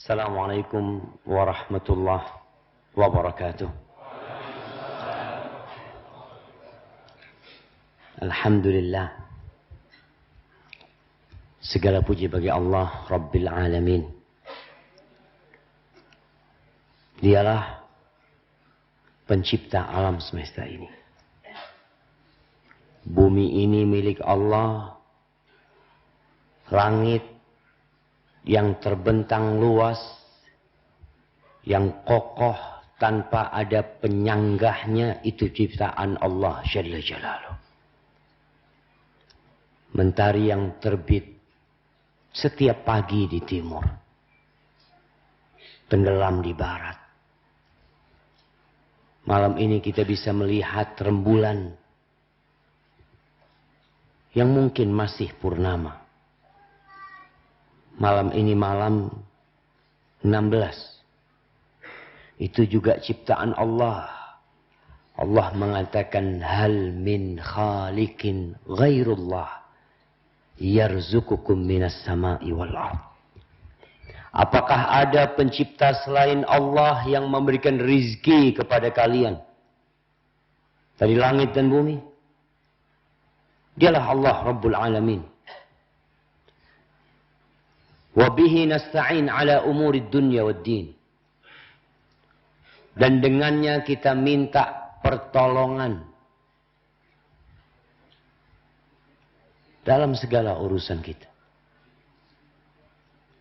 Assalamualaikum warahmatullahi wabarakatuh. Alhamdulillah. Segala puji bagi Allah Rabbil Alamin. Dialah pencipta alam semesta ini. Bumi ini milik Allah. Langit yang terbentang luas, yang kokoh tanpa ada penyanggahnya, itu ciptaan Allah Jalla Jalaluh. Mentari yang terbit setiap pagi di timur, tenggelam di barat. Malam ini kita bisa melihat rembulan yang mungkin masih purnama. Malam ini malam 16. Itu juga ciptaan Allah. Allah mengatakan hal min khaliqin ghairullah yarzuqukum minas sama'i wal ard. Apakah ada pencipta selain Allah yang memberikan rizki kepada kalian dari langit dan bumi? Dialah Allah Rabbul Alamin. Wabihi nasta'in ala umurid dunya wad din. Dan dengannya kita minta pertolongan dalam segala urusan kita.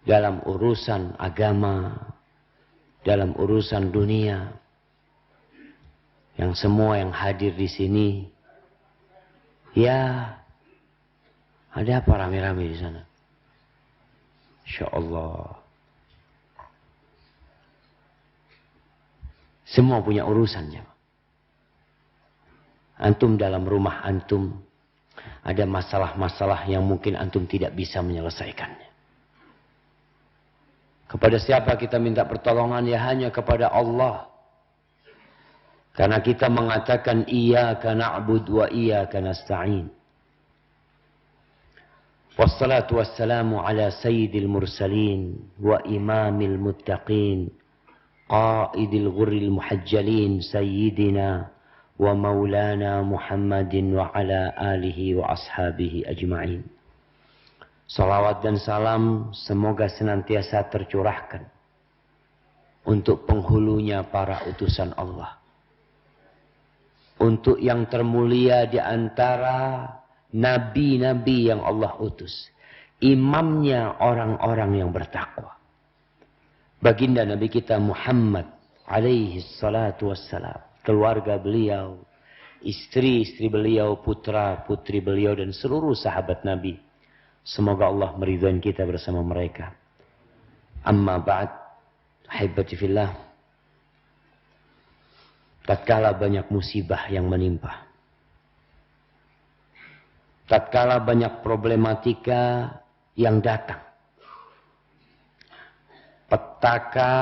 Dalam urusan agama, dalam urusan dunia. Yang semua yang hadir di sini, ya, ada apa rame-rame di sana? InsyaAllah. Semua punya urusannya. Antum dalam rumah antum ada masalah-masalah yang mungkin antum tidak bisa menyelesaikannya. Kepada siapa kita minta pertolongan? Ya hanya kepada Allah. Karena kita mengatakan iyyaka na'budu wa iyyaka nasta'in. Wassalatu wassalamu ala sayyidil mursalin wa imamil muttaqin qaidil ghurril muhajjalin sayyidina wa maulana Muhammadin wa ala alihi wa ashabihi ajma'in. Salawat dan salam semoga senantiasa tercurahkan untuk penghulunya para utusan Allah. Untuk yang termulia di antara nabi-nabi yang Allah utus. Imamnya orang-orang yang bertakwa. Baginda Nabi kita Muhammad alaihi salatu wassalam. Keluarga beliau, istri-istri beliau, putra-putri beliau, dan seluruh sahabat Nabi. Semoga Allah meridhai kita bersama mereka. Amma ba'd, ahibati fillah. Tatkala banyak musibah yang menimpa, tatkala banyak problematika yang datang, petaka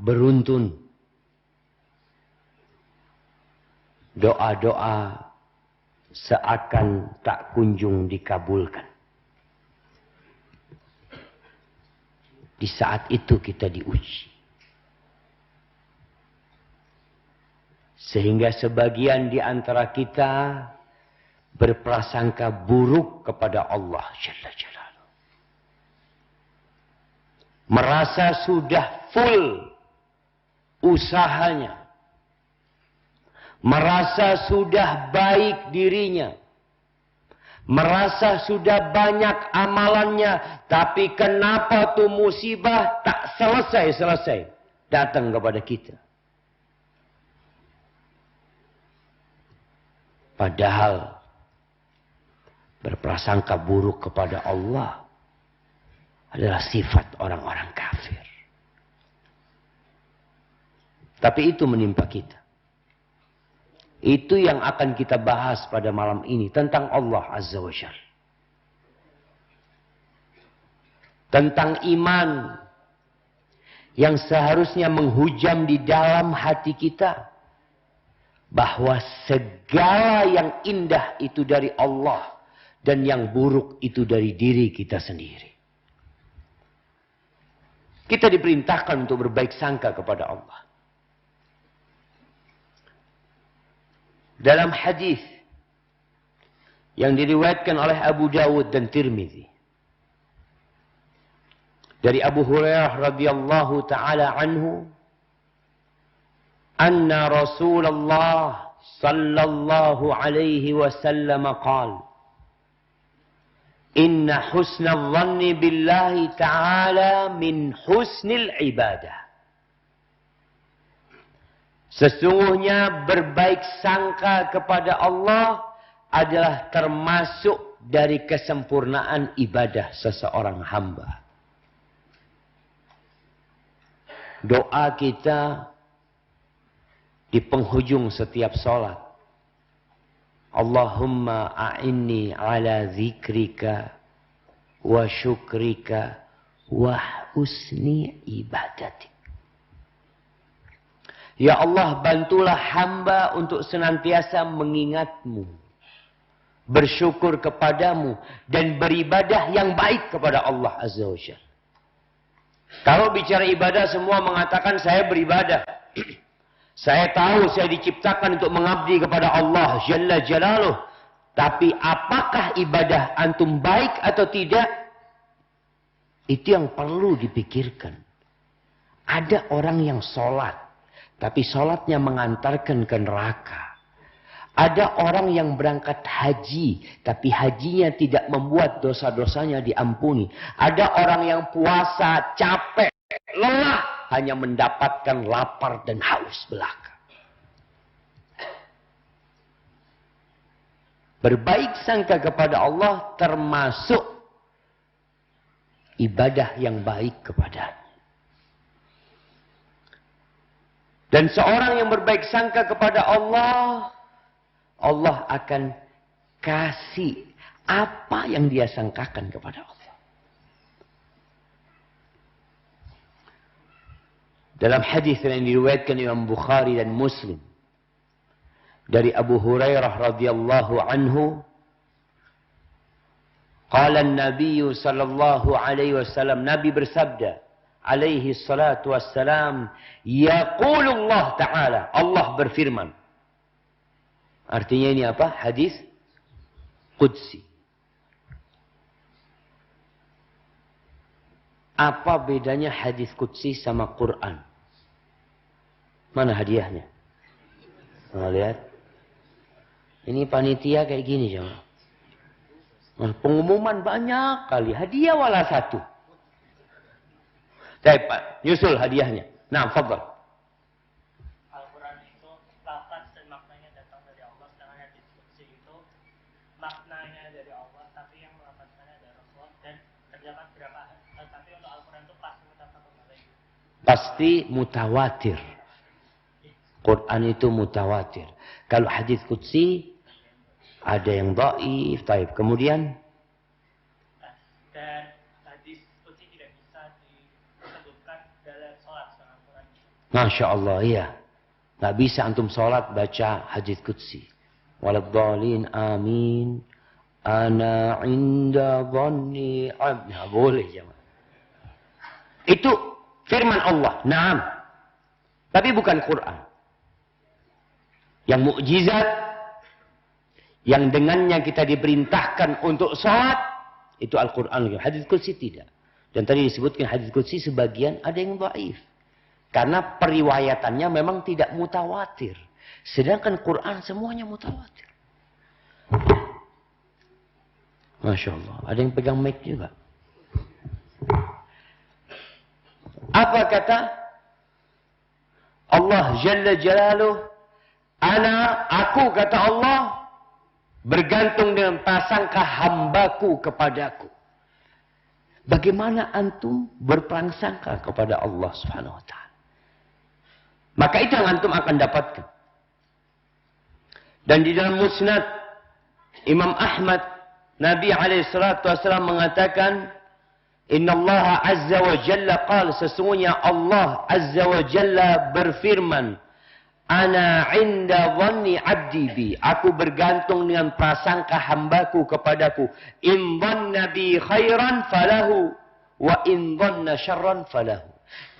beruntun, doa-doa seakan tak kunjung dikabulkan. Di saat itu kita diuji. Sehingga sebagian di antara kita berprasangka buruk kepada Allah Jalla Jalaluh. Merasa sudah full usahanya. Merasa sudah baik dirinya. Merasa sudah banyak amalannya. Tapi kenapa tuh musibah tak selesai-selesai datang kepada kita. Padahal berprasangka buruk kepada Allah adalah sifat orang-orang kafir. Tapi itu menimpa kita. Itu yang akan kita bahas pada malam ini tentang Allah Azza wa Jalla. Tentang iman yang seharusnya menghujam di dalam hati kita. Bahwa segala yang indah itu dari Allah. Dan yang buruk itu dari diri kita sendiri. Kita diperintahkan untuk berbaik sangka kepada Allah. Dalam hadis yang diriwayatkan oleh Abu Dawud dan Tirmidzi dari Abu Hurairah radhiyallahu taala anhu, anna Rasulullah sallallahu alaihi wasallam qala, inna husnal dhanni billahi ta'ala min husnil ibadah. Sesungguhnya berbaik sangka kepada Allah adalah termasuk dari kesempurnaan ibadah seseorang hamba. Doa kita di penghujung setiap salat, Allahumma a'inni ala zikrika wa syukrika wa husni ibadatik. Ya Allah, bantulah hamba untuk senantiasa mengingatmu, bersyukur kepadamu, dan beribadah yang baik kepada Allah Azza wa Jalla. Kalau bicara ibadah, semua mengatakan saya beribadah. Saya tahu saya diciptakan untuk mengabdi kepada Allah Jalla Jalaluh. Tapi apakah ibadah antum baik atau tidak? Itu yang perlu dipikirkan. Ada orang yang sholat, tapi sholatnya mengantarkan ke neraka. Ada orang yang berangkat haji, tapi hajinya tidak membuat dosa-dosanya diampuni. Ada orang yang puasa, capek, lelah, hanya mendapatkan lapar dan haus belaka. Berbaik sangka kepada Allah termasuk ibadah yang baik kepadanya. Dan seorang yang berbaik sangka kepada Allah, Allah akan kasih apa yang dia sangkakan kepada Allah. Dalam hadis yang diriwayatkan Imam Bukhari dan Muslim dari Abu Hurairah radhiyallahu anhu, qala an-nabiy sallallahu alaihi wasallam, Nabi bersabda alaihi salatu wassalam, yaqulullah ta'ala, Allah berfirman. Artinya ini apa? Hadis Qudsi. Apa bedanya hadis Qudsi sama Quran? Mana hadiahnya? Nah, lihat. Ini panitia kayak gini, jemaah. Nah, pengumuman banyak kali, hadiah wala satu. Baik, Pak, nyusul hadiahnya. Nah, fadhal. Al-Quran itu lafaz dan maknanya datang dari Allah, sedangkan hadis qudsi itu maknanya dari Allah, tapi yang melafazkannya dari Rasulullah, dan terdapat berapa, tapi untuk Al-Quran itu pasti mutafaqun alaih. Pasti mutawatir. Quran itu mutawatir. Kalau hadis qudsi ada yang dhaif, taib. Kemudian dan hadis qudsi tidak bisa disebutkan dalam sholat dengan Quran. Masya Allah, iya. Nggak bisa antum sholat baca hadis qudsi. Waladhdallin, amin. Ana inda dhanni abdi. Nggak boleh, jemaah. Itu firman Allah. Naam. Tapi bukan Quran. Yang mukjizat, yang dengannya kita diperintahkan untuk sholat, itu Al-Quran. Hadis qudsi tidak. Dan tadi disebutkan hadis qudsi sebagian ada yang dhaif. Karena periwayatannya memang tidak mutawatir. Sedangkan Quran semuanya mutawatir. Masya Allah. Ada yang pegang mic juga. Apa kata Allah Jalla Jalaluh? Aku kata Allah, bergantung dengan prasangka hambaku kepadaku. Bagaimana antum berprasangka kepada Allah Subhanahu wa taala? Maka itu yang antum akan dapatkan. Dan di dalam Musnad Imam Ahmad, Nabi alaihi salatu wasallam mengatakan, innallaha azza wa jalla qala, sesungguhnya Allah azza wa jalla berfirman, ana inda dhanni abdi bi, aku bergantung dengan prasangka hambaku kepadaku. In dhanna bi khairan falahu wa in dhanna syarran falahu.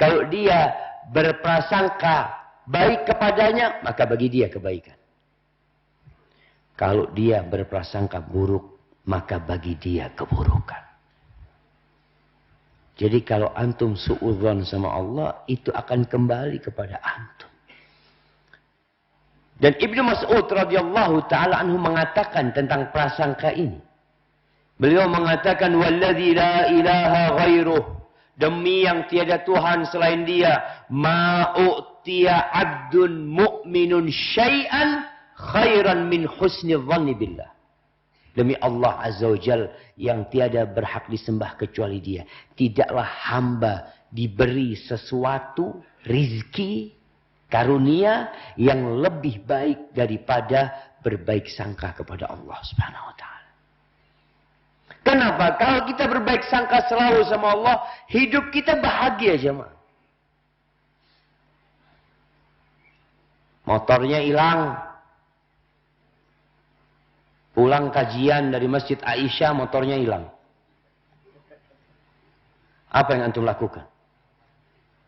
Kalau dia berprasangka baik kepadanya, maka bagi dia kebaikan. Kalau dia berprasangka buruk, maka bagi dia keburukan. Jadi kalau antum suudzon sama Allah, itu akan kembali kepada antum. Dan Ibnu Mas'ud radhiyallahu taala anhu mengatakan tentang prasangka ini. Beliau mengatakan walladzi la ilaha ghairuh, demi yang tiada Tuhan selain Dia, ma'u'tiya 'abdun mu'minun syai'an khairan min husni dhanni billah. Demi Allah Azza wa Jal yang tiada berhak disembah kecuali Dia, tidaklah hamba diberi sesuatu rizki karunia yang lebih baik daripada berbaik sangka kepada Allah Subhanahu wa taala. Kenapa? Kalau kita berbaik sangka selalu sama Allah, hidup kita bahagia, jemaah. Motornya hilang. Pulang kajian dari Masjid Aisyah, motornya hilang. Apa yang antum lakukan?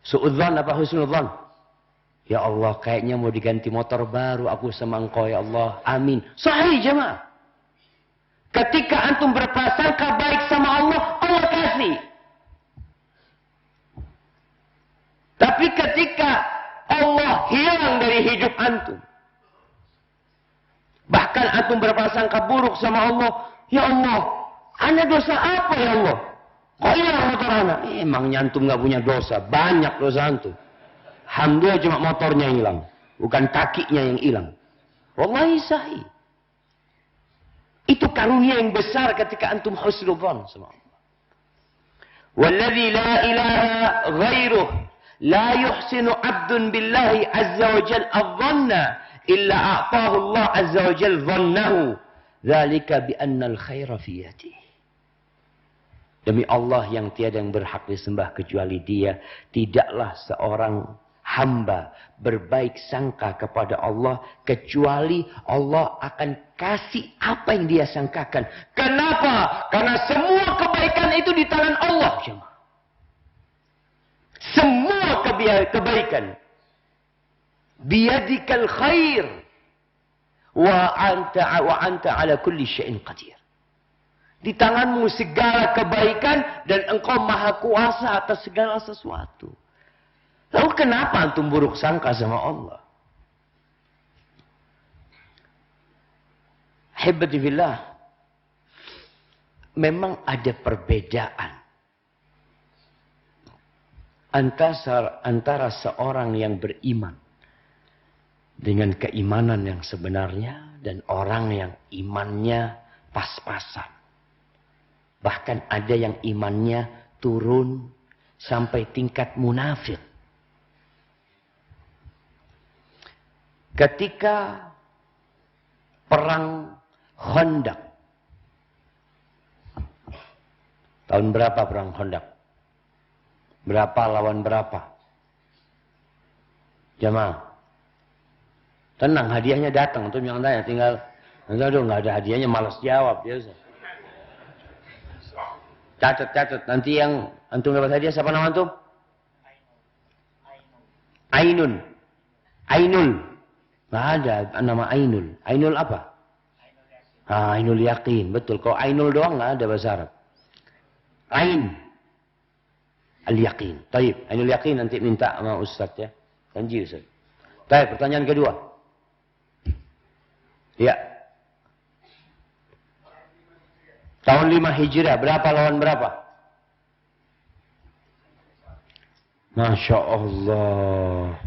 Suudzon apa husnudzon? Ya Allah, kayaknya mau diganti motor baru aku sama engkau ya Allah. Amin. Sahih jemaah. Ketika antum berprasangka baik sama Allah, Allah kasih. Tapi ketika Allah hilang dari hidup antum, bahkan antum berprasangka buruk sama Allah, ya Allah, ana dosa apa ya Allah? Kok hilang motor ana? Emangnya antum nggak punya dosa? Banyak dosa antum. Alhamdulillah cuma motornya yang hilang, bukan kakinya yang hilang. Wallahi sahih. Itu karunia yang besar ketika antum husnudzon sama Allah. Walladzi la ilaha ghairuh la yuhsinu 'abdun billahi azza wa jalla adh-dhanna illa a'tahu Allah azza wa jalla dhannahu dzalika bi anna al-khaira fi yadihi. Demi Allah yang tiada yang berhak disembah kecuali Dia, tidaklah seorang hamba berbaik sangka kepada Allah kecuali Allah akan kasih apa yang dia sangkakan. Kenapa? Karena semua kebaikan itu di tangan Allah. Semua kebaikan. Biyadikal khair. Wa anta ala kulli syai'in qadir. Di tanganmu segala kebaikan dan engkau maha kuasa atas segala sesuatu. Lalu kenapa antum buruk sangka sama Allah? Hibbati fillah. Memang ada perbedaan antara seorang yang beriman dengan keimanan yang sebenarnya dan orang yang imannya pas-pasan. Bahkan ada yang imannya turun sampai tingkat munafik. Ketika perang Khandaq. Tahun berapa perang Khandaq? Berapa lawan berapa? Jamaah. Tenang, hadiahnya datang. Antum yang tanya tinggal, aduh nggak ada hadiahnya, malas jawab biasa. Catat. Nanti yang antum dapat hadiah siapa nama antum? Ainul. Nggak ada nama Ainul. Ainul apa? Ainul yakin. Betul. Kalau Ainul doang nggak ada bahasa Arab. Ain. Al-yakin. Taib. Ainul yakin nanti minta sama Ustaz ya. Janji Ustaz. Taib. Pertanyaan kedua. Ya. Tahun 5 Hijriah. Berapa lawan berapa? Masya Allah.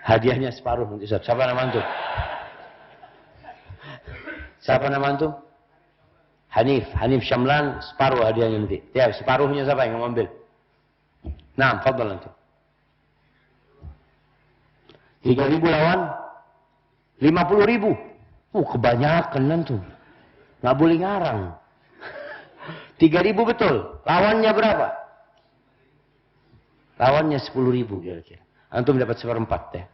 Hadiahnya separuh nanti Ustaz. Siapa nama antum? Siapa nama antum? Hanif Syamlan, separuh hadiahnya nanti. Ya, separuhnya siapa yang mengambil? Nah, fadhal antum. 3.000 lawan 50.000. Kebanyakan antum. Nggak boleh ngarang. 3.000 betul. Lawannya berapa? Lawannya 10.000 kira-kira. Antum dapat 1/4 ya.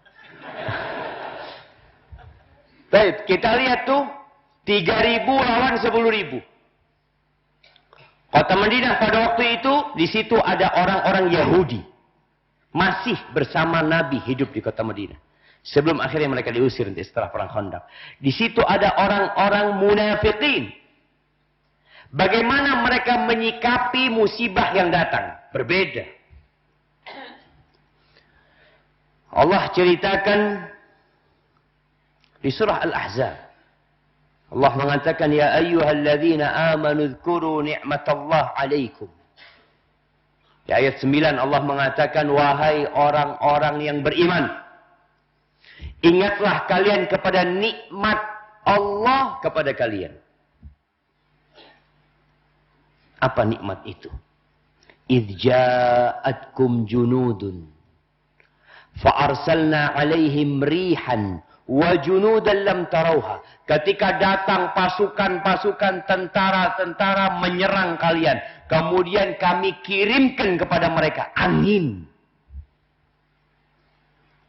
Baik, kita lihat tuh 3.000 lawan 10.000. Kota Madinah pada waktu itu, di situ ada orang-orang Yahudi. Masih bersama Nabi hidup di kota Madinah. Sebelum akhirnya mereka diusir setelah perang Khandaq. Di situ ada orang-orang munafikin. Bagaimana mereka menyikapi musibah yang datang? Berbeda. Allah ceritakan di surah Al-Ahzab. Allah mengatakan, ya ayyuhalladzina amanu dzkuru ni'matallah alaikum. Di ayat 9 Allah mengatakan, wahai orang-orang yang beriman, ingatlah kalian kepada nikmat Allah kepada kalian. Apa nikmat itu? Idh ja'atkum junudun fa'arsalna alaihim rihan wa junudan lam tarauha. Ketika datang pasukan-pasukan tentara-tentara menyerang kalian, kemudian kami kirimkan kepada mereka angin.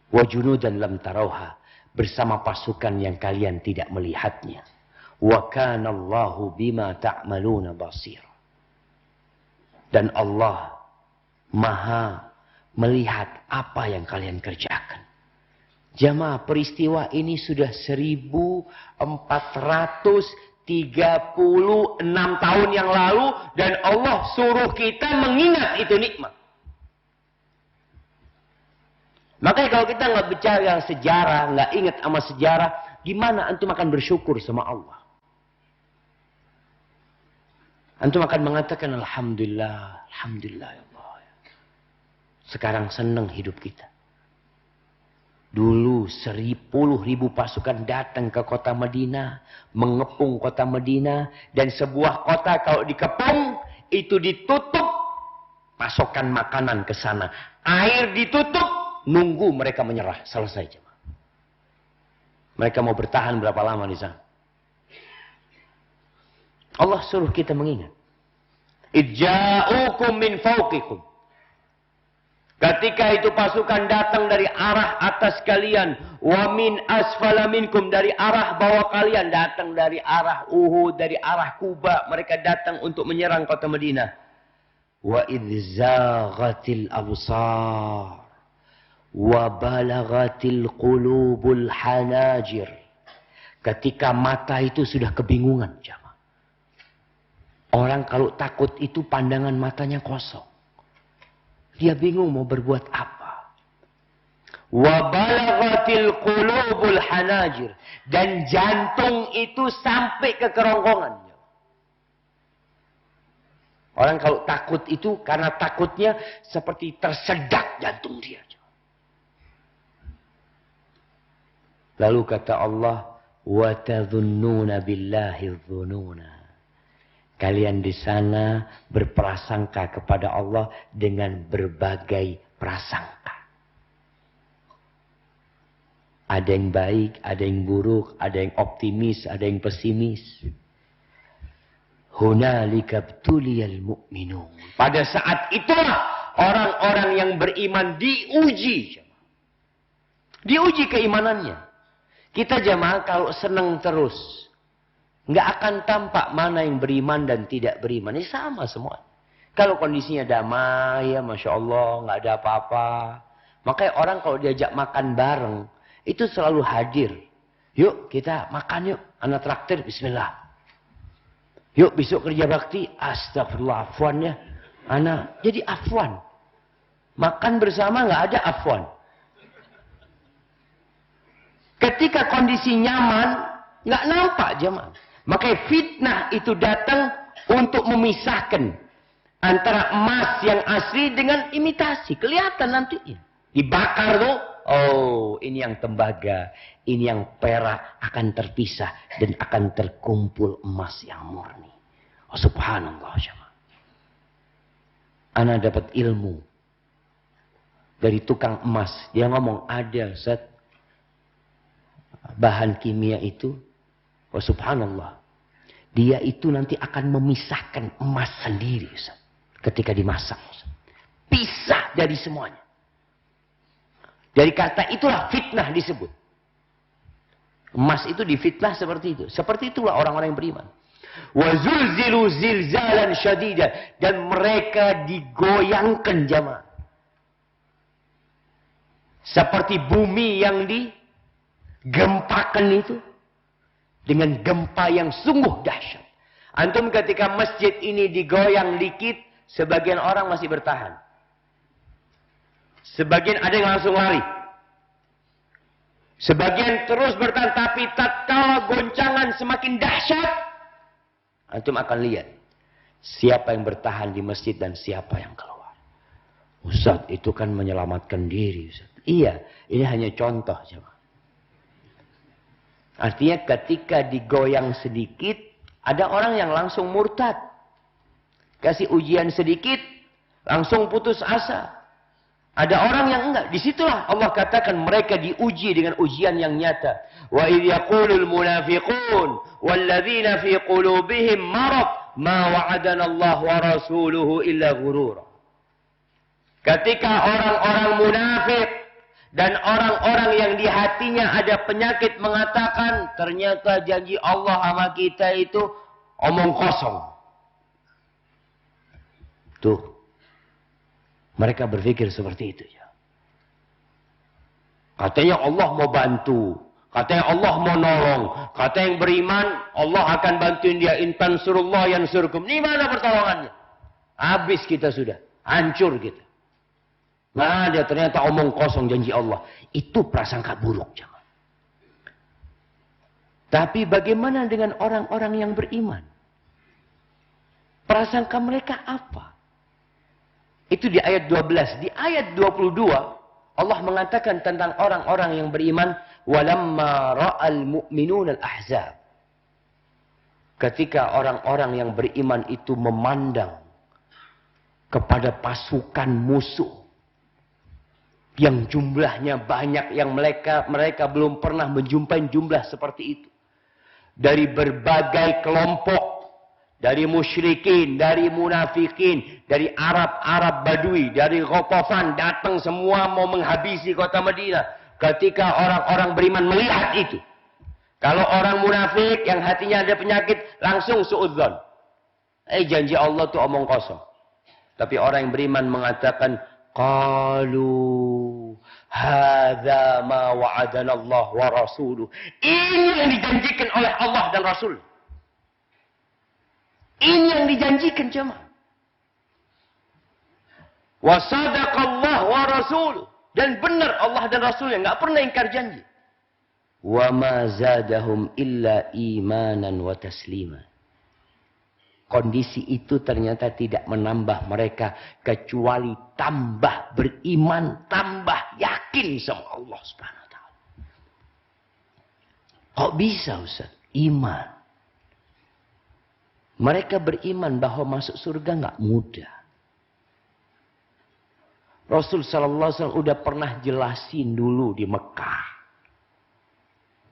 Wa junudan lam tarauha, bersama pasukan yang kalian tidak melihatnya. Wa kana Allahu bima ta'maluna basir. Dan Allah Maha melihat apa yang kalian kerjakan. Jamaah, peristiwa ini sudah 1436 tahun yang lalu, dan Allah suruh kita mengingat itu nikmat. Makanya kalau kita nggak bicara sejarah, nggak ingat sama sejarah, gimana antum akan bersyukur sama Allah? Antum akan mengatakan alhamdulillah, alhamdulillah ya Allah. Sekarang senang hidup kita. Dulu 10.000 pasukan datang ke kota Madinah, mengepung kota Madinah, dan sebuah kota kalau dikepung itu ditutup pasokan makanan ke sana. Air ditutup, nunggu mereka menyerah, selesai jemaah. Mereka mau bertahan berapa lama di sana? Allah suruh kita mengingat. Ija'ukum min fawqikum. Ketika itu pasukan datang dari arah atas kalian. Wa min asfala minkum, dari arah bawah kalian. Datang dari arah Uhud, dari arah Kuba. Mereka datang untuk menyerang kota Madinah. Wa idh zaghatil absar. Wa balagatil qulubul hanajir. Ketika mata itu sudah kebingungan. Orang kalau takut itu pandangan matanya kosong. Dia bingung mau berbuat apa. Wa balaghatil qulubul hanajir, dan jantung itu sampai ke kerongkongan. Orang kalau takut itu karena takutnya seperti tersedak jantung dia. Lalu kata Allah, wa tadhunnuna billahi dhununa. Kalian di sana berprasangka kepada Allah dengan berbagai prasangka. Ada yang baik, ada yang buruk, ada yang optimis, ada yang pesimis. Hunalika btuliyal mu'minun. Pada saat itulah orang-orang yang beriman diuji. Diuji keimanannya. Kita jamaah kalau senang terus, nggak akan tampak mana yang beriman dan tidak beriman. Ini sama semua. Kalau kondisinya damai, ya Masya Allah, nggak ada apa-apa. Makanya orang kalau diajak makan bareng, itu selalu hadir. Yuk kita makan yuk. Anak traktir, bismillah. Yuk besok kerja bakti, astagfirullah, afwan ya. Anak, jadi afwan. Makan bersama nggak ada afwan. Ketika kondisi nyaman, nggak nampak jemaah. Makanya fitnah itu datang untuk memisahkan antara emas yang asli dengan imitasi. Kelihatan nantinya. Dibakar tuh, oh ini yang tembaga, ini yang perak, akan terpisah dan akan terkumpul emas yang murni. Oh subhanallah. Ana dapat ilmu dari tukang emas. Dia ngomong ada zat bahan kimia itu. Oh subhanallah. Dia itu nanti akan memisahkan emas sendiri Ustaz, ketika dimasak. Ustaz. Pisah dari semuanya. Dari kata itulah fitnah disebut. Emas itu difitnah seperti itu. Seperti itulah orang-orang yang beriman. Wa zulzilu zilzalan syadida. Dan mereka digoyangkan jamaah. Seperti bumi yang digempakan itu. Dengan gempa yang sungguh dahsyat. Antum ketika masjid ini digoyang dikit, sebagian orang masih bertahan. Sebagian ada yang langsung lari. Sebagian terus bertahan, tapi tatkala goncangan semakin dahsyat, antum akan lihat siapa yang bertahan di masjid dan siapa yang keluar. Ustaz, itu kan menyelamatkan diri, Ustaz. Iya, ini hanya contoh, jemaah. Artinya ketika digoyang sedikit, ada orang yang langsung murtad. Kasih ujian sedikit, langsung putus asa. Ada orang yang enggak. Disitulah Allah katakan mereka diuji dengan ujian yang nyata. Wa idh yaqulul munafiqun walladzina fi qulubihim marad ma wa'adana Allah wa rasuluhu illa ghurura. Ketika orang-orang munafik dan orang-orang yang di hatinya ada penyakit mengatakan ternyata janji Allah sama kita itu omong kosong. Tuh. Mereka berpikir seperti itu. Ya. Katanya Allah mau bantu. Katanya Allah mau nolong. Kata yang beriman, Allah akan bantuin dia. Intan surullah yang surkum. Ini mana pertolongannya? Habis kita sudah. Hancur kita. Nah, dia ternyata omong kosong janji Allah. Itu prasangka buruk. Jangan. Tapi bagaimana dengan orang-orang yang beriman? Prasangka mereka apa? Itu di ayat 12. Di ayat 22, Allah mengatakan tentang orang-orang yang beriman, walamma ra'al mu'minun al-ahzab. Ketika orang-orang yang beriman itu memandang kepada pasukan musuh yang jumlahnya banyak, yang mereka belum pernah menjumpai jumlah seperti itu. Dari berbagai kelompok, dari musyrikin, dari munafikin, dari Arab Badui, dari Ghatafan, datang semua mau menghabisi kota Madinah. Ketika orang-orang beriman melihat itu. Kalau orang munafik yang hatinya ada penyakit, langsung suudzon. Janji Allah itu omong kosong. Tapi orang yang beriman mengatakan, qalu hadza ma wa'adana Allah wa rasuluh. Ini yang dijanjikan oleh Allah dan Rasul. Ini yang dijanjikan jemaah. Wa sadaqallah wa rasuluh. Dan benar Allah dan Rasulnya enggak pernah ingkar janji. Wa ma zadahum illa imanan wa taslima. Kondisi itu ternyata tidak menambah mereka kecuali tambah beriman, tambah yakin sama Allah Subhanahu wa taala. Kok bisa, Ustaz? Iman. Mereka beriman bahwa masuk surga nggak mudah. Rasul sallallahu alaihi wasallam udah pernah jelasin dulu di Mekah.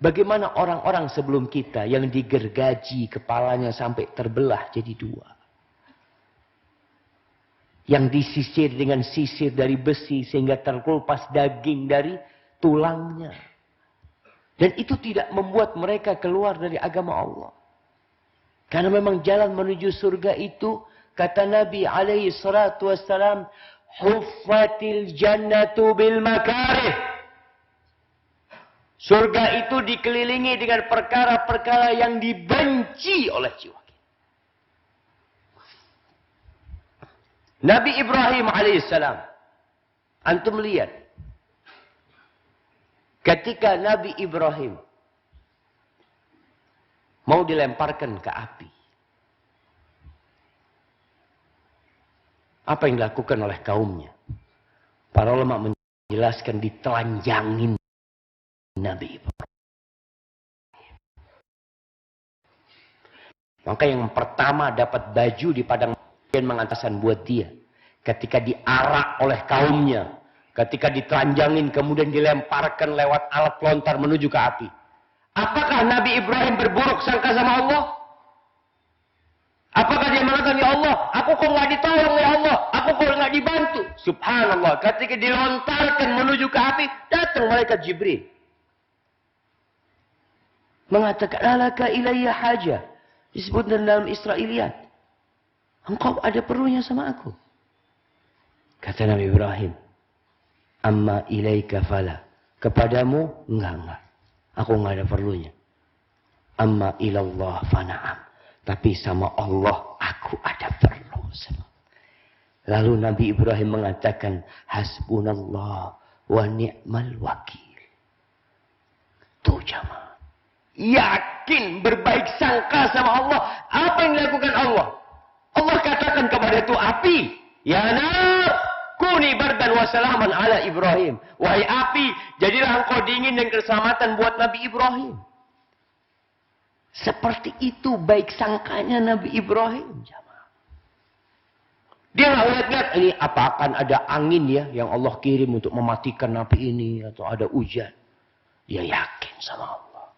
Bagaimana orang-orang sebelum kita yang digergaji kepalanya sampai terbelah jadi dua. Yang disisir dengan sisir dari besi sehingga terkelupas daging dari tulangnya. Dan itu tidak membuat mereka keluar dari agama Allah. Karena memang jalan menuju surga itu, kata Nabi alaihi salatu wassalam, huffatil jannatu bil makarih. Surga itu dikelilingi dengan perkara-perkara yang dibenci oleh jiwa kita. Nabi Ibrahim alaihissalam, antum lihat, ketika Nabi Ibrahim mau dilemparkan ke api, apa yang dilakukan oleh kaumnya? Para ulama menjelaskan ditelanjangin Nabi Ibrahim. Maka yang pertama dapat baju di padang dan mengantasan buat dia. Ketika diarak oleh kaumnya, ketika ditelanjangin kemudian dilemparkan lewat alat pelontar menuju ke api. Apakah Nabi Ibrahim berburuk sangka sama Allah? Apakah dia mengatakan, ya Allah, aku kok nggak ditolong ya Allah, aku kok nggak dibantu? Subhanallah, ketika dilontarkan menuju ke api, datang malaikat Jibril. Mengatakan, alaka ilayya hajah. Disebut dalam Israiliyat. Engkau ada perlunya sama aku. Kata Nabi Ibrahim. Amma ilaika fala. Kepadamu, enggak. Aku enggak ada perlunya. Amma ilallah fana'am. Tapi sama Allah, aku ada perlu. Lalu Nabi Ibrahim mengatakan, hasbunallah wa ni'mal wakil. Tuh jamaah. Yakin berbaik sangka sama Allah. Apa yang dilakukan Allah? Allah katakan kepada itu api. Ya nar, kuni bardan wa salaman ala Ibrahim. Wahai api, jadilah engkau dingin dan keselamatan buat Nabi Ibrahim. Seperti itu baik sangkanya Nabi Ibrahim. Dia nggak lihat-lihat ini apa akan ada angin ya yang Allah kirim untuk mematikan nabi ini atau ada hujan. Dia yakin sama Allah.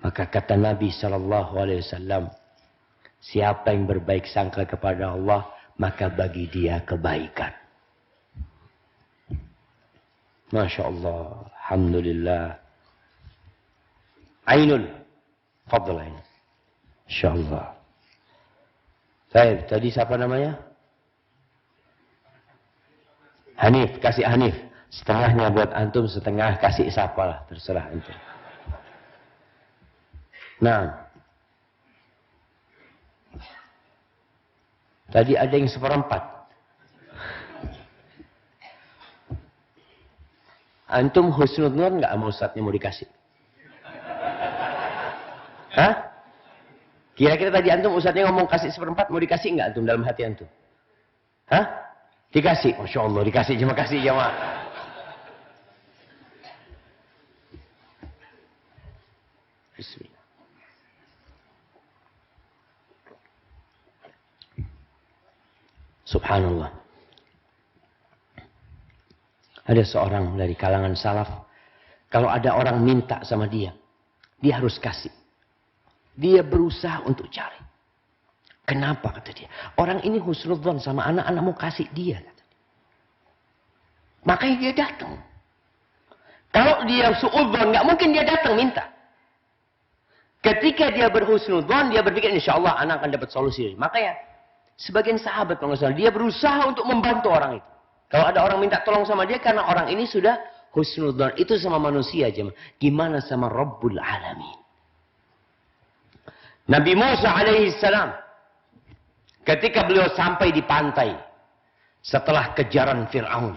Maka kata Nabi SAW, siapa yang berbaik sangka kepada Allah, maka bagi dia kebaikan. Masya Allah, alhamdulillah. Ainul, fadl ain. Insya Allah. Baik, tadi siapa namanya? Hanif, kasih Hanif. Setengahnya buat antum, setengah kasih siapa lah. Terserah antum. Nah. Tadi ada yang 1/4. Antum husnudzon nggak sama ustadznya mau dikasih? Hah? Kira-kira tadi antum ustadznya ngomong kasih 1/4, mau dikasih nggak antum dalam hati antum? Hah? Dikasih? Masya Allah, dikasih. Terima kasih jemaah. Bismillah. Subhanallah. Ada seorang dari kalangan salaf, kalau ada orang minta sama dia harus kasih. Dia berusaha untuk cari. Kenapa kata dia? Orang ini husnudzon sama anak-anak mau kasih dia. Kata dia. Makanya dia datang. Kalau dia suudzon, nggak mungkin dia datang minta. Ketika dia berhusnudzon, dia berpikir insya Allah anak akan dapat solusi. Makanya sebagian sahabat dia berusaha untuk membantu orang itu. Kalau ada orang minta tolong sama dia, karena orang ini sudah husnudzon. Itu sama manusia aja. Gimana sama Rabbul Alamin? Nabi Musa alaihissalam, ketika beliau sampai di pantai setelah kejaran Fir'aun,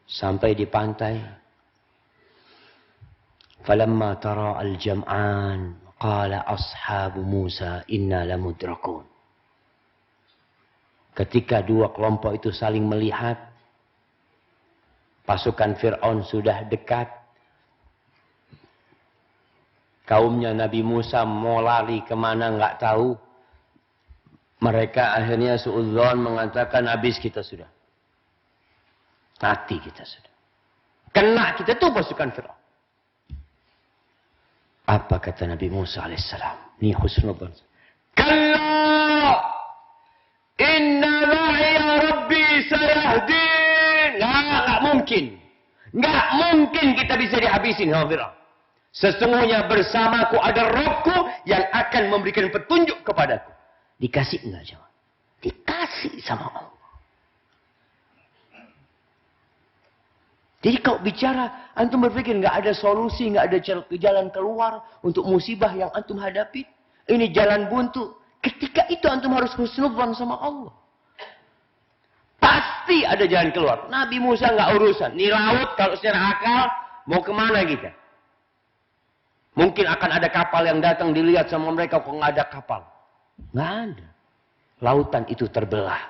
sampai di pantai, falamma tara al-jam'an qala ashabu Musa inna lamudrakun. Ketika dua kelompok itu saling melihat, pasukan Fir'aun sudah dekat. Kaumnya Nabi Musa mau lari kemana nggak tahu. Mereka akhirnya suudzon mengatakan habis kita sudah. Mati kita sudah. Kena kita tuh pasukan Fir'aun. Apa kata Nabi Musa alaihissalam? Ini husnudzon. Kalla inna ma'iya rabbi sayahdin. Nggak mungkin. Nggak mungkin kita bisa dihabisin sama Fir'aun. Sesungguhnya bersamaku ada Rabbku yang akan memberikan petunjuk kepadaku. Dikasih enggak jemaah? Dikasih sama Allah. Jadi kalau bicara, antum berpikir nggak ada solusi, nggak ada jalan keluar untuk musibah yang antum hadapi. Ini jalan buntu. Ketika itu antum harus husnudzon sama Allah. Pasti ada jalan keluar. Nabi Musa nggak urusan. Di laut kalau secara akal mau kemana kita? Mungkin akan ada kapal yang datang dilihat sama mereka kok nggak ada kapal. Nggak ada. Lautan itu terbelah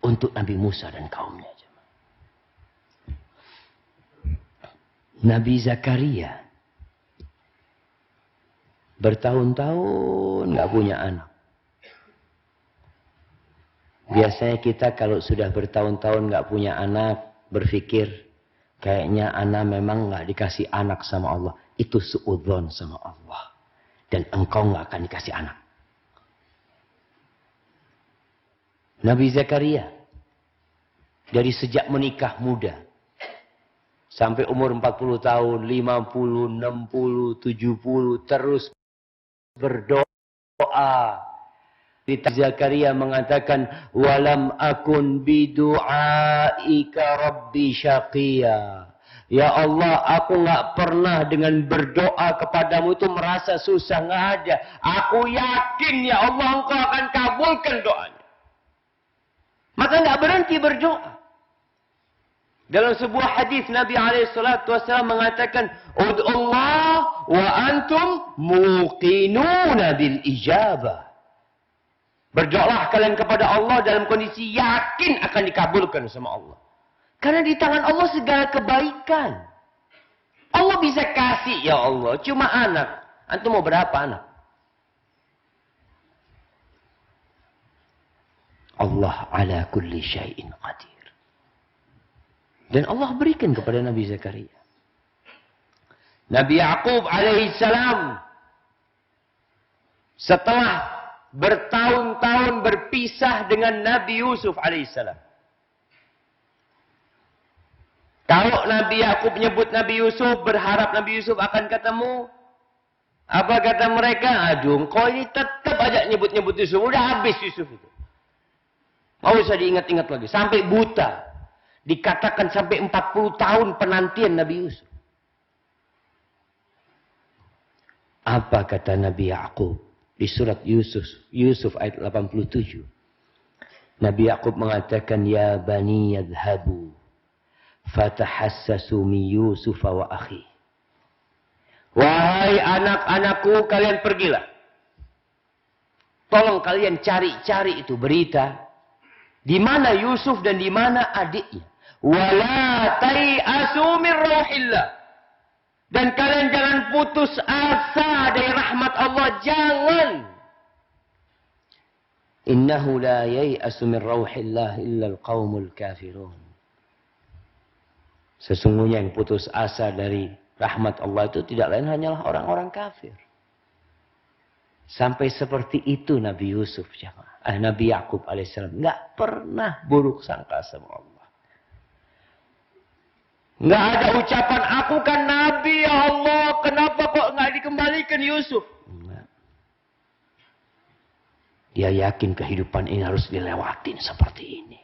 untuk Nabi Musa dan kaumnya. Nabi Zakaria bertahun-tahun nggak punya anak. Biasanya kita kalau sudah bertahun-tahun nggak punya anak, berpikir kayaknya anak memang nggak dikasih anak sama Allah. Itu suudzon sama Allah. Dan engkau nggak akan dikasih anak. Nabi Zakaria dari sejak menikah muda Sampai umur 40 tahun, 50, 60, 70 terus berdoa. Zakaria mengatakan, walam akun bidu'aika rabbi syaqiya. Ya Allah, aku nggak pernah dengan berdoa kepadamu itu merasa susah, nggak ada. Aku yakin ya Allah, Engkau akan kabulkan doanya. Maka nggak berhenti berdoa. Dalam sebuah hadis Nabi SAW mengatakan, ud'ullah wa antum muqinuna bil ijabah. Berdoalah kalian kepada Allah dalam kondisi yakin akan dikabulkan sama Allah. Karena di tangan Allah segala kebaikan. Allah bisa kasih ya Allah. Cuma anak. Antum mau berapa anak? Allah ala kulli syai'in qadir. Dan Allah berikan kepada Nabi Zakaria. Nabi Yaqub alaihissalam. Setelah bertahun-tahun berpisah dengan Nabi Yusuf alaihissalam. Kalau Nabi Yakub nyebut Nabi Yusuf, berharap Nabi Yusuf akan ketemu. Apa kata mereka? Aduh, kau ini tetap aja nyebut-nyebut Yusuf. Udah habis Yusuf itu. Mau usah diingat-ingat lagi. Sampai buta. Dikatakan sampai 40 tahun penantian Nabi Yusuf. Apa kata Nabi Yakub? Di surat Yusuf ayat 87. Nabi Yaqub mengatakan, ya bani yadhabu fatahassasu min Yusuf wa akhi. Wahai anak-anakku, kalian pergilah. Tolong kalian cari-cari itu berita. Di mana Yusuf dan di mana adiknya. Wala tai'asu min rauhillah. Dan kalian jangan putus asa dari rahmat Allah. Jangan. Innahu la yai'asu min rauhillah illa al-qawmul kafirun. Sesungguhnya yang putus asa dari rahmat Allah itu tidak lain hanyalah orang-orang kafir. Sampai seperti itu Nabi Yusuf. Nabi Yaqub alaihissalam. Nggak pernah buruk sangka sama Allah. Nggak ada ucapan, aku kan Nabi ya Allah, kenapa kok nggak dikembalikan Yusuf? Enggak. Dia yakin kehidupan ini harus dilewatin seperti ini.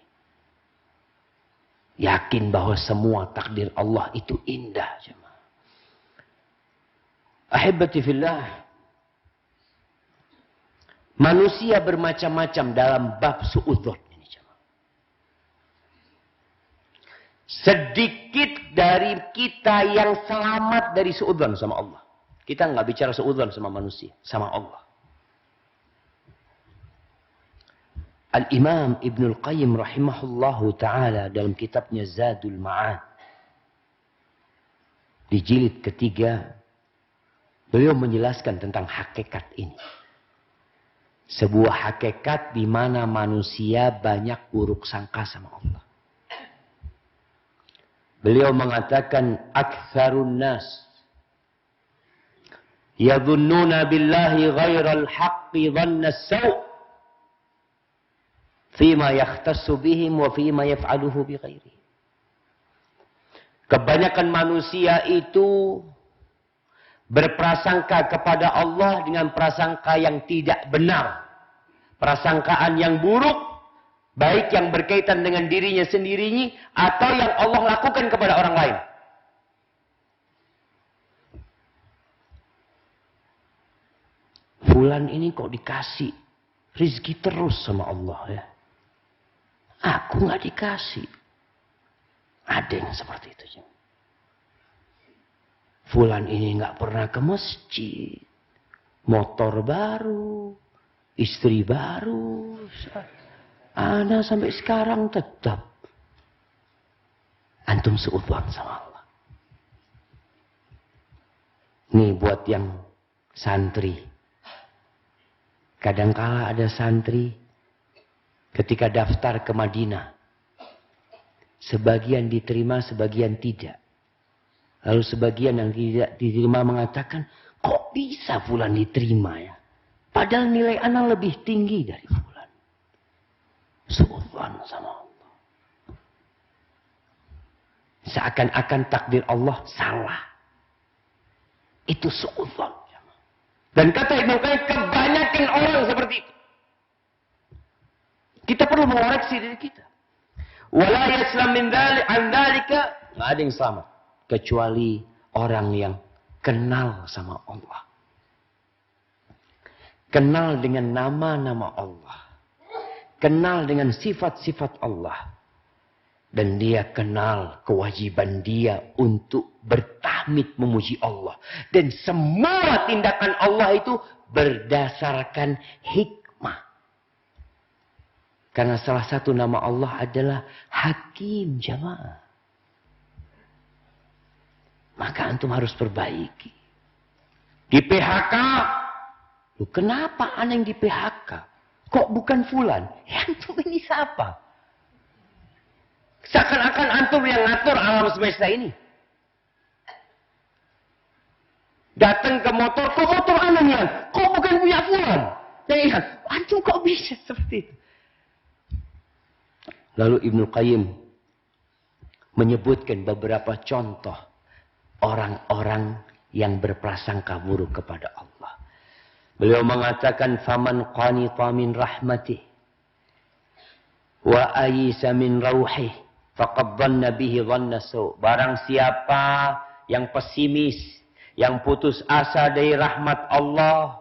Yakin bahwa semua takdir Allah itu indah. Ahibati fillah. Manusia bermacam-macam dalam bab suudzon. Sedikit dari kita yang selamat dari suudzon sama Allah. Kita nggak bicara suudzon sama manusia, sama Allah. Al-Imam Ibnul Qayyim rahimahullahu ta'ala dalam kitabnya Zadul Ma'ad. Di jilid ketiga, beliau menjelaskan tentang hakikat ini. Sebuah hakikat di mana manusia banyak buruk sangka sama Allah. Beliau mengatakan aktsarun nas yadhunnuna billahi ghairal haqqi dhanna as-saw' fima yakhtassu bihim wa fima yaf'aluhu bi ghairihi. Kebanyakan manusia itu berprasangka kepada Allah dengan prasangka yang tidak benar. Prasangkaan yang buruk. Baik yang berkaitan dengan dirinya sendiri atau yang Allah lakukan kepada orang lain. Fulan ini kok dikasih rizki terus sama Allah ya. Aku nggak dikasih. Ada yang seperti itu. Fulan ini nggak pernah ke masjid. Motor baru. Istri baru. Ana sampai sekarang tetap. Antum suudzon sama Allah. Nih buat yang santri. Kadangkala ada santri ketika daftar ke Madinah. Sebagian diterima, sebagian tidak. Lalu sebagian yang tidak diterima mengatakan, kok bisa fulan diterima ya? Padahal nilai ana lebih tinggi dari fulan. Suudzon sama Allah. Seakan-akan takdir Allah salah. Itu su'udzon. Dan kata Ibnu Qayyim, kebanyakan orang seperti itu. Kita perlu mengoreksi diri kita. Wala yaslam min dzalika, enggak ada yang selamat kecuali orang yang kenal sama Allah. Kenal dengan nama-nama Allah. Kenal dengan sifat-sifat Allah. Dan dia kenal kewajiban dia untuk bertahmid memuji Allah. Dan semua tindakan Allah itu berdasarkan hikmah. Karena salah satu nama Allah adalah Hakim, jamaah. Maka antum harus perbaiki. Di PHK, loh, kenapa ana yang di PHK? Kok bukan fulan? Ya, antum ini siapa? Seakan-akan antum yang ngatur alam semesta ini. Datang ke motor, kok motor ana nih? Kok bukan punya fulan? Ya, antum kok bisa seperti itu? Lalu Ibnu Qayyim menyebutkan beberapa contoh orang-orang yang berprasangka buruk kepada Allah. Beliau mengatakan, faman qanita min rahmatih wa ayisa min rauhih faqad dhanna bihi dhanna su'. Barang siapa yang pesimis, yang putus asa dari rahmat Allah,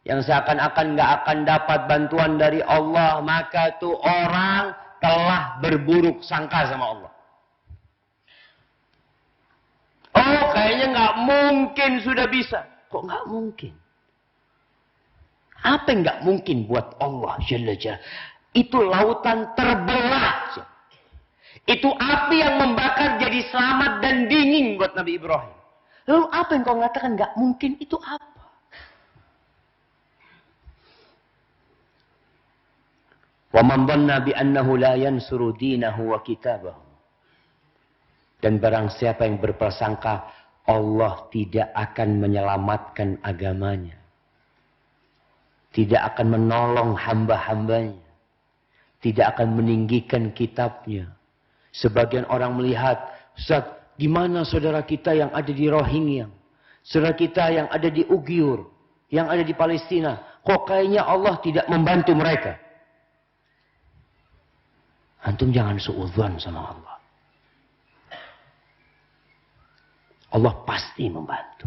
yang seakan-akan nggak akan dapat bantuan dari Allah, maka itu orang telah berburuk sangka sama Allah. Oh, kayaknya nggak mungkin sudah bisa. Kok nggak mungkin? Apa yang nggak mungkin buat Allah Jalla Jalla? Itu lautan terbelah. Itu api yang membakar jadi selamat dan dingin buat Nabi Ibrahim. Lalu apa yang kau mengatakan nggak mungkin? Itu apa? Wa man dhanna bi annahu la yansuru dinahu wa kitabahu. Dan barang siapa yang berprasangka Allah tidak akan menyelamatkan agamanya, tidak akan menolong hamba-hambanya, tidak akan meninggikan kitabnya. Sebagian orang melihat, Ustaz, gimana saudara kita yang ada di Rohingya, saudara kita yang ada di Uyghur, yang ada di Palestina, kok kayaknya Allah tidak membantu mereka. Antum jangan suudzon sama Allah. Allah pasti membantu.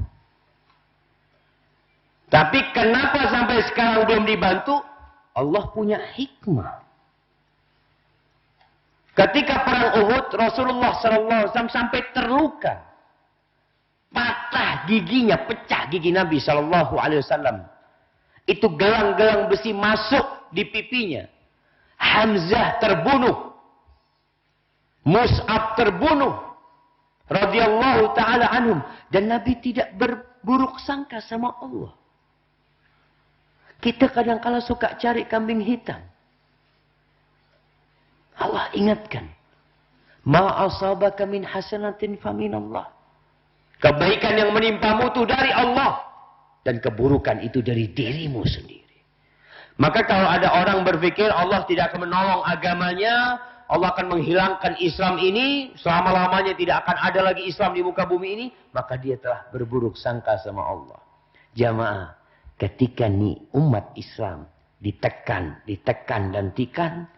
Tapi kenapa sampai sekarang belum dibantu? Allah punya hikmah. Ketika perang Uhud, Rasulullah SAW sampai terluka. Patah giginya, pecah gigi Nabi SAW. Itu gelang-gelang besi masuk di pipinya. Hamzah terbunuh. Mus'ab terbunuh. Radhiyallahu ta'ala anhum. Dan Nabi tidak berburuk sangka sama Allah. Kita kadang-kala suka cari kambing hitam. Allah ingatkan. Ma asabaka min hasanatin faminallah. Kebaikan yang menimpamu itu dari Allah. Dan keburukan itu dari dirimu sendiri. Maka kalau ada orang berpikir Allah tidak akan menolong agamanya, Allah akan menghilangkan Islam ini, selama-lamanya tidak akan ada lagi Islam di muka bumi ini, maka dia telah berburuk sangka sama Allah. Jamaah, ketika nih umat Islam ditekan dan tikan,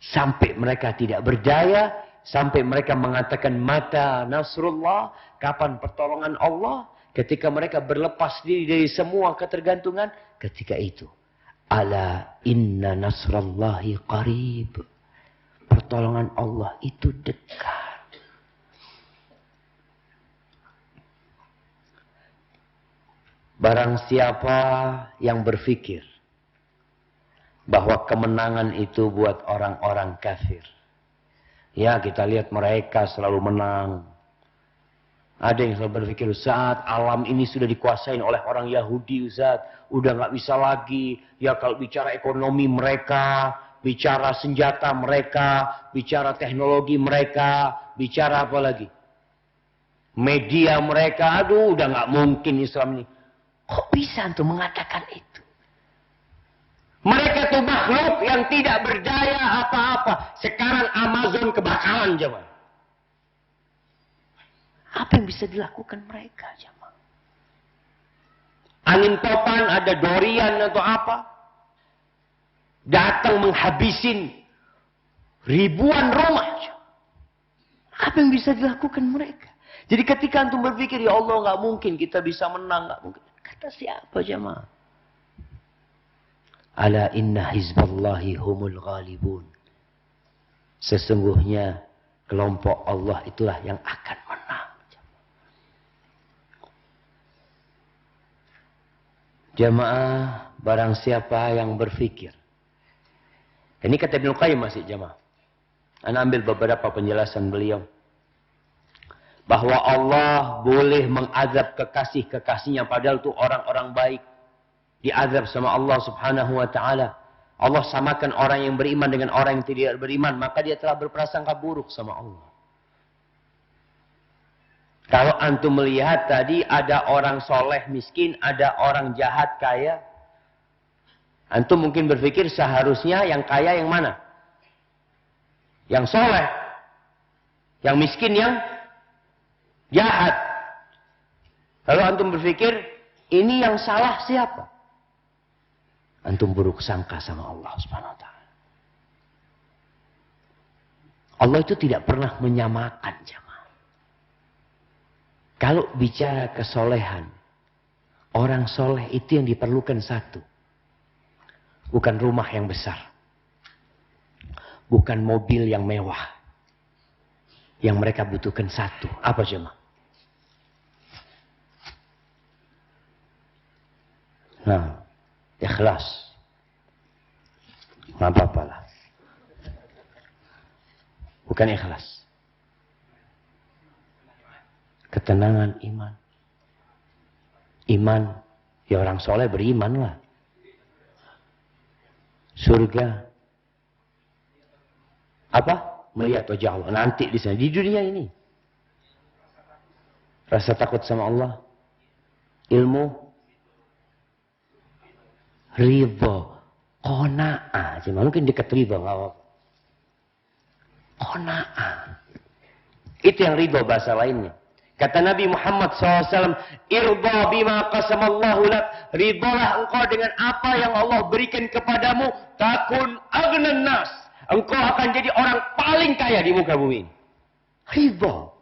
sampai mereka tidak berdaya, sampai mereka mengatakan mata Nasrullah, kapan pertolongan Allah, ketika mereka berlepas diri dari semua ketergantungan, ketika itu ala inna nasrallahi qarib. Pertolongan Allah itu dekat. Barang siapa yang berpikir bahwa kemenangan itu buat orang-orang kafir. Ya, kita lihat mereka selalu menang. Ada yang selalu berpikir, Ustaz, alam ini sudah dikuasai oleh orang Yahudi, Ustaz. Udah nggak bisa lagi. Ya, kalau bicara ekonomi mereka, bicara senjata mereka, bicara teknologi mereka, bicara apa lagi? Media mereka, aduh, udah nggak mungkin Islam ini. Kok bisa tuh mengatakan itu? Mereka tuh makhluk yang tidak berdaya apa-apa. Sekarang Amazon kebakaran, coba. Apa yang bisa dilakukan mereka, jemaah? Angin topan, ada dorian atau apa, datang menghabisin ribuan rumah. Apa yang bisa dilakukan mereka? Jadi ketika antum berpikir, ya Allah, nggak mungkin kita bisa menang, nggak mungkin. Kata siapa, jemaah? Ala inna hizballahi humul ghalibun. Sesungguhnya kelompok Allah itulah yang akan menang. Jamaah, barang siapa yang berpikir. Ini kata Ibnu Qayyim masih, jamaah. Ana ambil beberapa penjelasan beliau. Bahwa Allah boleh mengazab kekasih-kekasihnya, padahal itu orang-orang baik. Diazab sama Allah subhanahu wa ta'ala. Allah samakan orang yang beriman dengan orang yang tidak beriman, maka dia telah berprasangka buruk sama Allah. Kalau antum melihat tadi ada orang soleh miskin, ada orang jahat kaya. Antum mungkin berpikir seharusnya yang kaya yang mana? Yang soleh. Yang miskin yang jahat. Lalu antum berpikir, ini yang salah siapa? Antum buruk sangka sama Allah subhanahu wa ta'ala. Allah itu tidak pernah menyamakan, jamaah. Kalau bicara kesolehan, orang soleh itu yang diperlukan satu. Bukan rumah yang besar. Bukan mobil yang mewah. Yang mereka butuhkan satu. Apa, jemaah? Nah, ikhlas. Nggak apa-apa lah. Bukan ikhlas. Ketenangan iman. Iman. Ya orang soleh beriman lah. Surga. Apa? Melihat wajah Allah. Nanti di sana. Di dunia ini. Rasa takut sama Allah. Ilmu. Ridho. Qona'ah. Cuma mungkin dekat ridho. Qona'ah. Itu yang ridho bahasa lainnya. Kata Nabi Muhammad SAW, irba bima qasamallahu lak. Ridholah engkau dengan apa yang Allah berikan kepadamu. Takun agnan nas. Engkau akan jadi orang paling kaya di muka bumi. Ridho.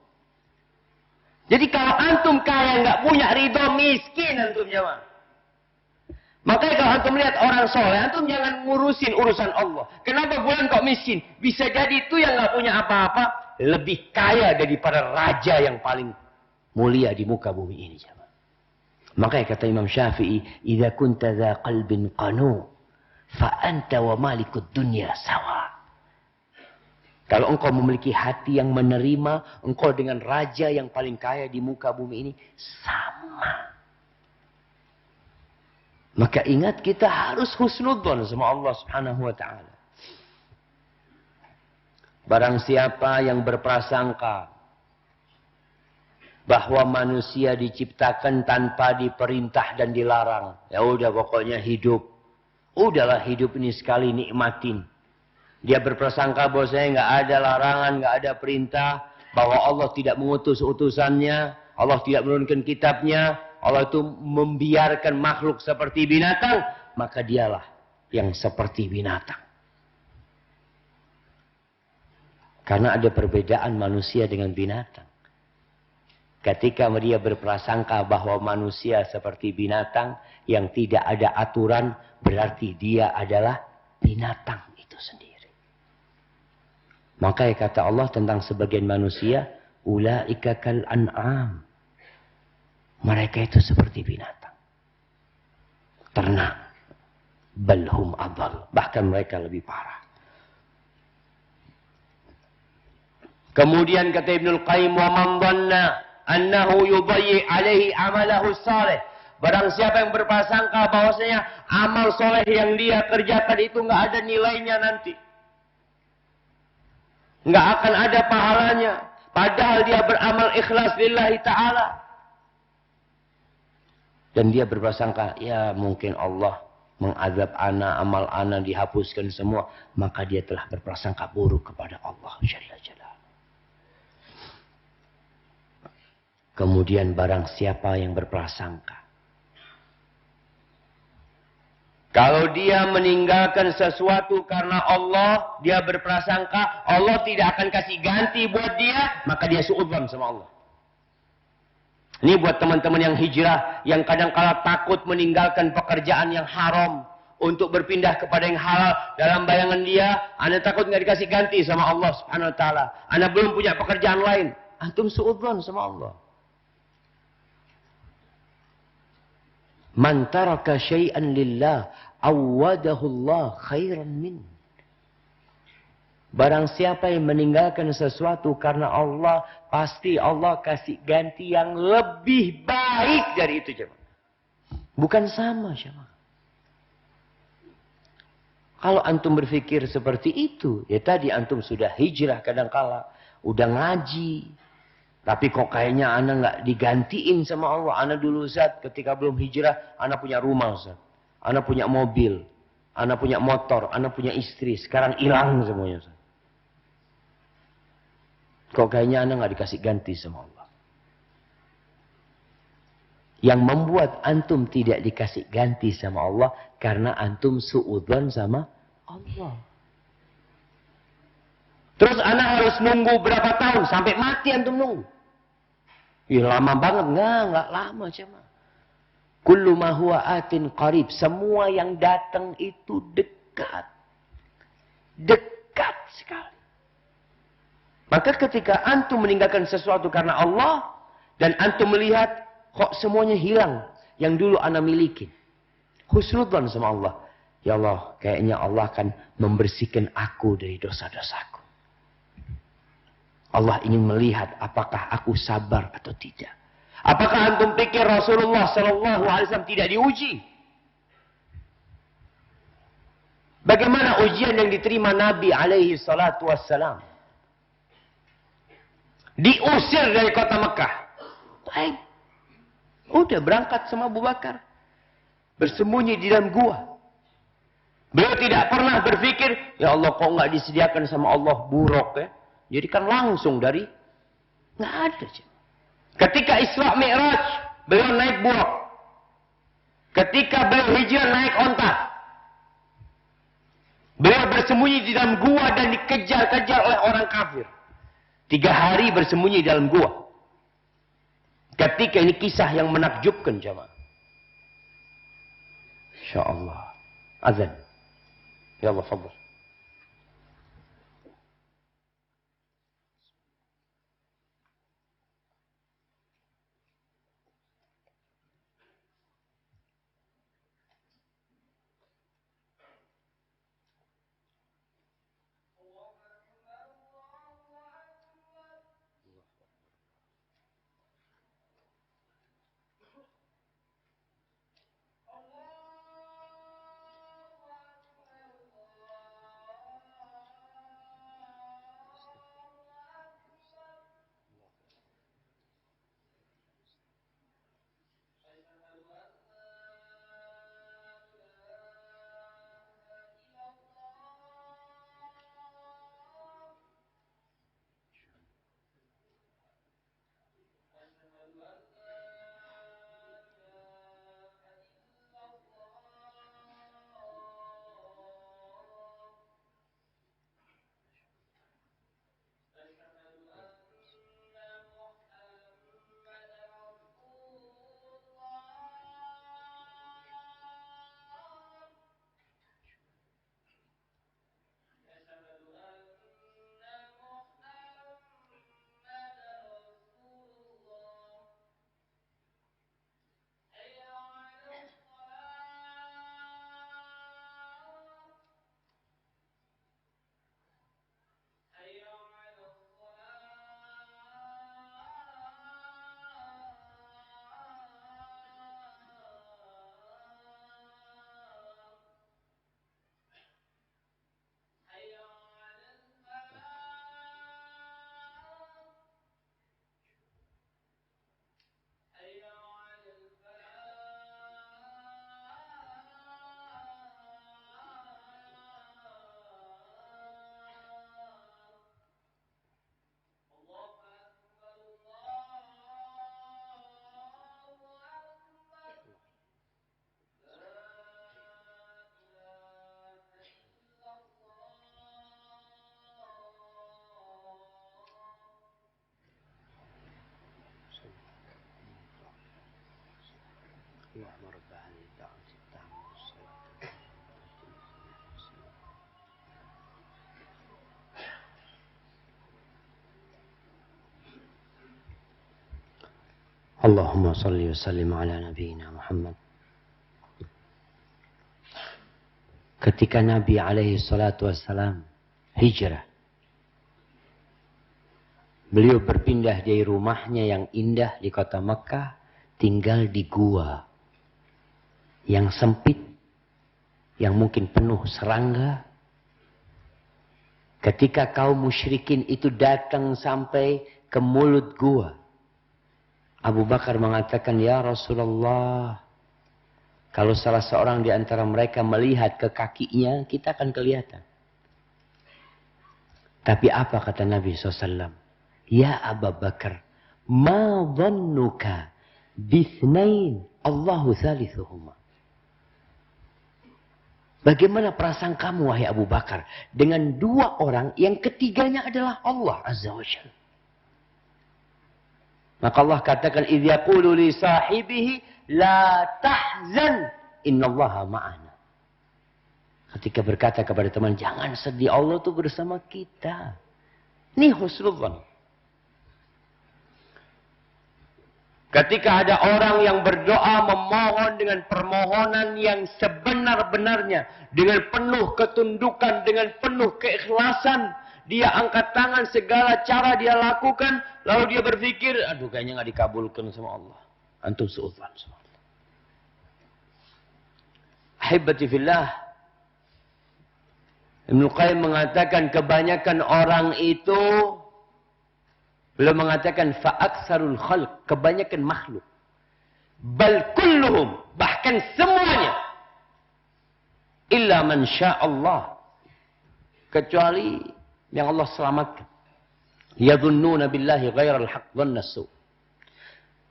Jadi kalau antum kaya nggak punya ridho, miskin antum jemaah. Makanya kalau antum lihat orang soleh, antum jangan ngurusin urusan Allah. Kenapa bulan kok miskin? Bisa jadi itu yang nggak punya apa-apa lebih kaya daripada raja yang paling mulia di muka bumi ini, jemaah. Makanya kata Imam Syafi'i, "Idza kunta dza qalbin qanu, fa anta wa malikud dunya sawa." Kalau engkau memiliki hati yang menerima, engkau dengan raja yang paling kaya di muka bumi ini sama. Maka ingat, kita harus husnudzon sama Allah Subhanahu wa taala. Barang siapa yang berprasangka bahwa manusia diciptakan tanpa diperintah dan dilarang, ya udah pokoknya hidup. Udahlah hidup ini sekali nikmatin. Dia berprasangka bahwasanya nggak ada larangan, nggak ada perintah, bahwa Allah tidak mengutus utusannya, Allah tidak menurunkan kitabnya, Allah itu membiarkan makhluk seperti binatang, maka dialah yang seperti binatang. Karena ada perbedaan manusia dengan binatang. Ketika dia berprasangka bahwa manusia seperti binatang yang tidak ada aturan, berarti dia adalah binatang itu sendiri. Makanya kata Allah tentang sebagian manusia, ulaika kal an'am. Mereka itu seperti binatang. Ternak. Balhum adal. Bahkan mereka lebih parah. Kemudian kata Ibnul Qayyim, wa man dhanna annahu yudayyi alaihi amalahu salih. Barang siapa yang berprasangka bahwasanya amal soleh yang dia kerjakan itu nggak ada nilainya nanti. Nggak akan ada pahalanya. Padahal dia beramal ikhlas lillahi ta'ala. Dan dia berprasangka, ya mungkin Allah mengazab ana, amal ana dihapuskan semua. Maka dia telah berprasangka buruk kepada Allah Jalla Jalla. Kemudian barang siapa yang berprasangka. Kalau dia meninggalkan sesuatu karena Allah, dia berprasangka Allah tidak akan kasih ganti buat dia, maka dia suudzon sama Allah. Ini buat teman-teman yang hijrah, yang kadang-kala takut meninggalkan pekerjaan yang haram untuk berpindah kepada yang halal. Dalam bayangan dia, Anda takut nggak dikasih ganti sama Allah Subhanahu Wa Taala. Anda belum punya pekerjaan lain. Antum suudzon sama Allah. Man taraka syai'an lillah, awadahu Allah khairan min. Barang siapa yang meninggalkan sesuatu karena Allah, pasti Allah kasih ganti yang lebih baik dari itu, jemaah. Bukan sama, jemaah. Kalau antum berpikir seperti itu, ya tadi antum sudah hijrah kadangkala, udah ngaji, tapi kok kayaknya ana nggak digantiin sama Allah. Ana dulu Ustaz, ketika belum hijrah, ana punya rumah Ustaz, ana punya mobil, ana punya motor, ana punya istri. Sekarang hilang semuanya Ustaz. Kok kayaknya anda nggak dikasih ganti sama Allah. Yang membuat antum tidak dikasih ganti sama Allah, karena antum suudzon sama Allah. Terus anda harus nunggu berapa tahun? Sampai mati antum nunggu. Ya lama banget. Nggak lama cuma. Kullu ma huwa atin qarib. Semua yang datang itu dekat. Dekat sekali. Maka ketika antum meninggalkan sesuatu karena Allah, dan antum melihat kok semuanya hilang yang dulu ana miliki, husnudzon sama Allah. Ya Allah, kayaknya Allah akan membersihkan aku dari dosa-dosaku. Allah ingin melihat apakah aku sabar atau tidak. Apakah antum pikir Rasulullah SAW tidak diuji? Bagaimana ujian yang diterima Nabi alaihi salatu wassalam? Diusir dari kota Mekah. Baik. Udah berangkat sama Abu Bakar. Bersembunyi di dalam gua. Beliau tidak pernah berpikir, ya Allah kok nggak disediakan sama Allah buruk ya. Jadi kan langsung dari, nggak ada. Ketika Isra Mi'raj, beliau naik buruk. Ketika beliau hijrah naik onta. Beliau bersembunyi di dalam gua dan dikejar-kejar oleh orang kafir. 3 hari bersembunyi dalam gua. Ketika ini kisah yang menakjubkan jemaah. Insyaallah. Azan. Ya Allah, fadhil. Allahumma salli wa sallim ala nabiyina Muhammad. Ketika Nabi alaihi salatu wassalam hijrah, beliau berpindah dari rumahnya yang indah di kota Mekah, tinggal di gua yang sempit, yang mungkin penuh serangga. Ketika kaum musyrikin itu datang sampai ke mulut gua, Abu Bakar mengatakan, "Ya Rasulullah, kalau salah seorang di antara mereka melihat ke kakinya, kita akan kelihatan." Tapi apa kata Nabi SAW? "Ya Abu Bakar, ma dhannuka bithnain Allahu thalithuhuma." Bagaimana perasaan kamu, wahai Abu Bakar, dengan dua orang yang ketiganya adalah Allah Azza wa Jalla? Maka Allah katakan, "Idz yaqulu li sahibihi la tahzan innallaha ma'ana." Ketika berkata kepada teman, jangan sedih, Allah itu bersama kita. Ini husnudzan. Ketika ada orang yang berdoa memohon dengan permohonan yang sebenar-benarnya, dengan penuh ketundukan, dengan penuh keikhlasan, dia angkat tangan, segala cara dia lakukan, lalu dia berpikir, aduh kayaknya nggak dikabulkan sama Allah. Antum suudzon sama Allah. Ahibati fillah, Ibnu Qayyim mengatakan kebanyakan orang itu, beliau mengatakan fa'aksarul khalq, kebanyakan makhluk, bal kulluhum, bahkan semuanya, illa man sya'allah, kecuali yang Allah selamatkan. Yadhunnuna billahi ghairal haqq dhannasu.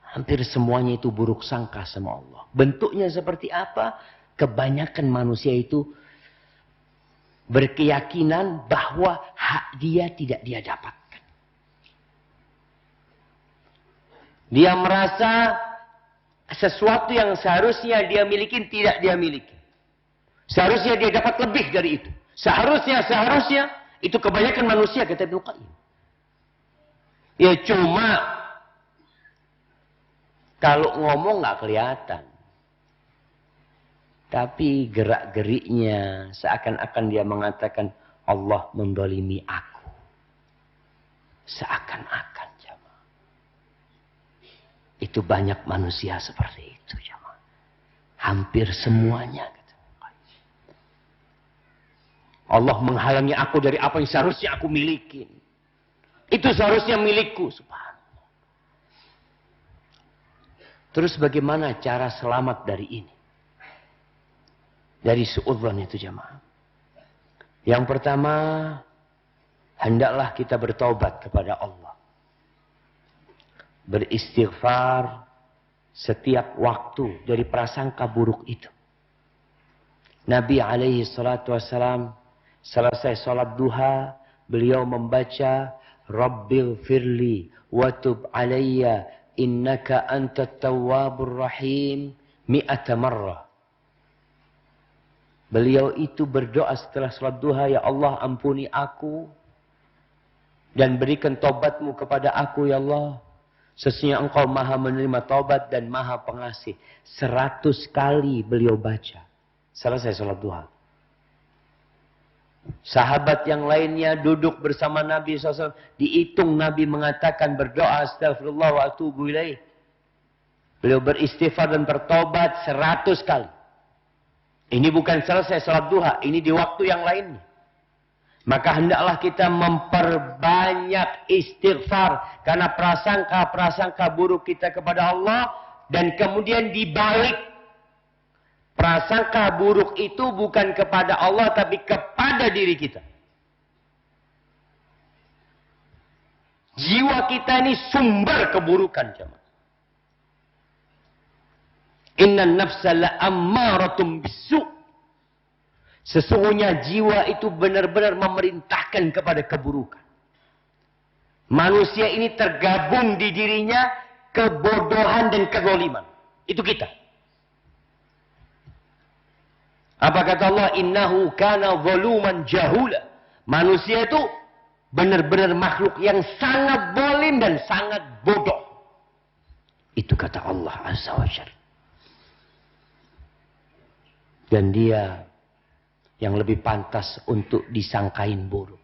Hampir semuanya itu buruk sangka sama Allah. Bentuknya seperti apa? Kebanyakan manusia itu berkeyakinan bahwa hak dia tidak dia dapatkan. Dia merasa sesuatu yang seharusnya dia miliki tidak dia miliki. Seharusnya dia dapat lebih dari itu. Seharusnya itu kebanyakan manusia, kata Ibnu Qayyim. Ya cuma kalau ngomong nggak kelihatan. Tapi gerak-geriknya seakan-akan dia mengatakan Allah mendolimi aku. Seakan-akan, jamaah. Itu banyak manusia seperti itu, jamaah. Hampir semuanya. Allah menghalangi aku dari apa yang seharusnya aku miliki. Itu seharusnya milikku. Subhanallah. Terus bagaimana cara selamat dari ini? Dari suudzon itu, jamaah. Yang pertama, hendaklah kita bertaubat kepada Allah. Beristighfar setiap waktu dari prasangka buruk itu. Nabi alaihi salatu wassalam selesai sholat duha, beliau membaca Rabbil firli watub alayya innaka antat tawwabur rahim 100 marrah. Beliau itu berdoa setelah sholat duha, ya Allah ampuni aku dan berikan taubatmu kepada aku ya Allah. Sesungguhnya engkau maha menerima taubat dan maha pengasih. 100 kali beliau baca selesai sholat duha. Sahabat yang lainnya duduk bersama Nabi SAW. Dihitung Nabi mengatakan berdoa astagfirullah wa atubu ilaih. Beliau beristighfar dan bertobat 100 kali. Ini bukan selesai salat duha. Ini di waktu yang lainnya. Maka hendaklah kita memperbanyak istighfar. Karena prasangka-prasangka buruk kita kepada Allah. Dan kemudian dibalik. Prasangka buruk itu bukan kepada Allah, tapi kepada diri kita. Jiwa kita ini sumber keburukan, jemaah. Innan nafsa la'ammaratum bisu'. Sesungguhnya jiwa itu benar-benar memerintahkan kepada keburukan. Manusia ini tergabung di dirinya kebodohan dan kezaliman. Itu kita. Apa kata Allah? Innahu kana zaluman jahula. Manusia itu benar-benar makhluk yang sangat zalim dan sangat bodoh. Itu kata Allah Azza wa Jalla. Dan dia yang lebih pantas untuk disangkain buruk.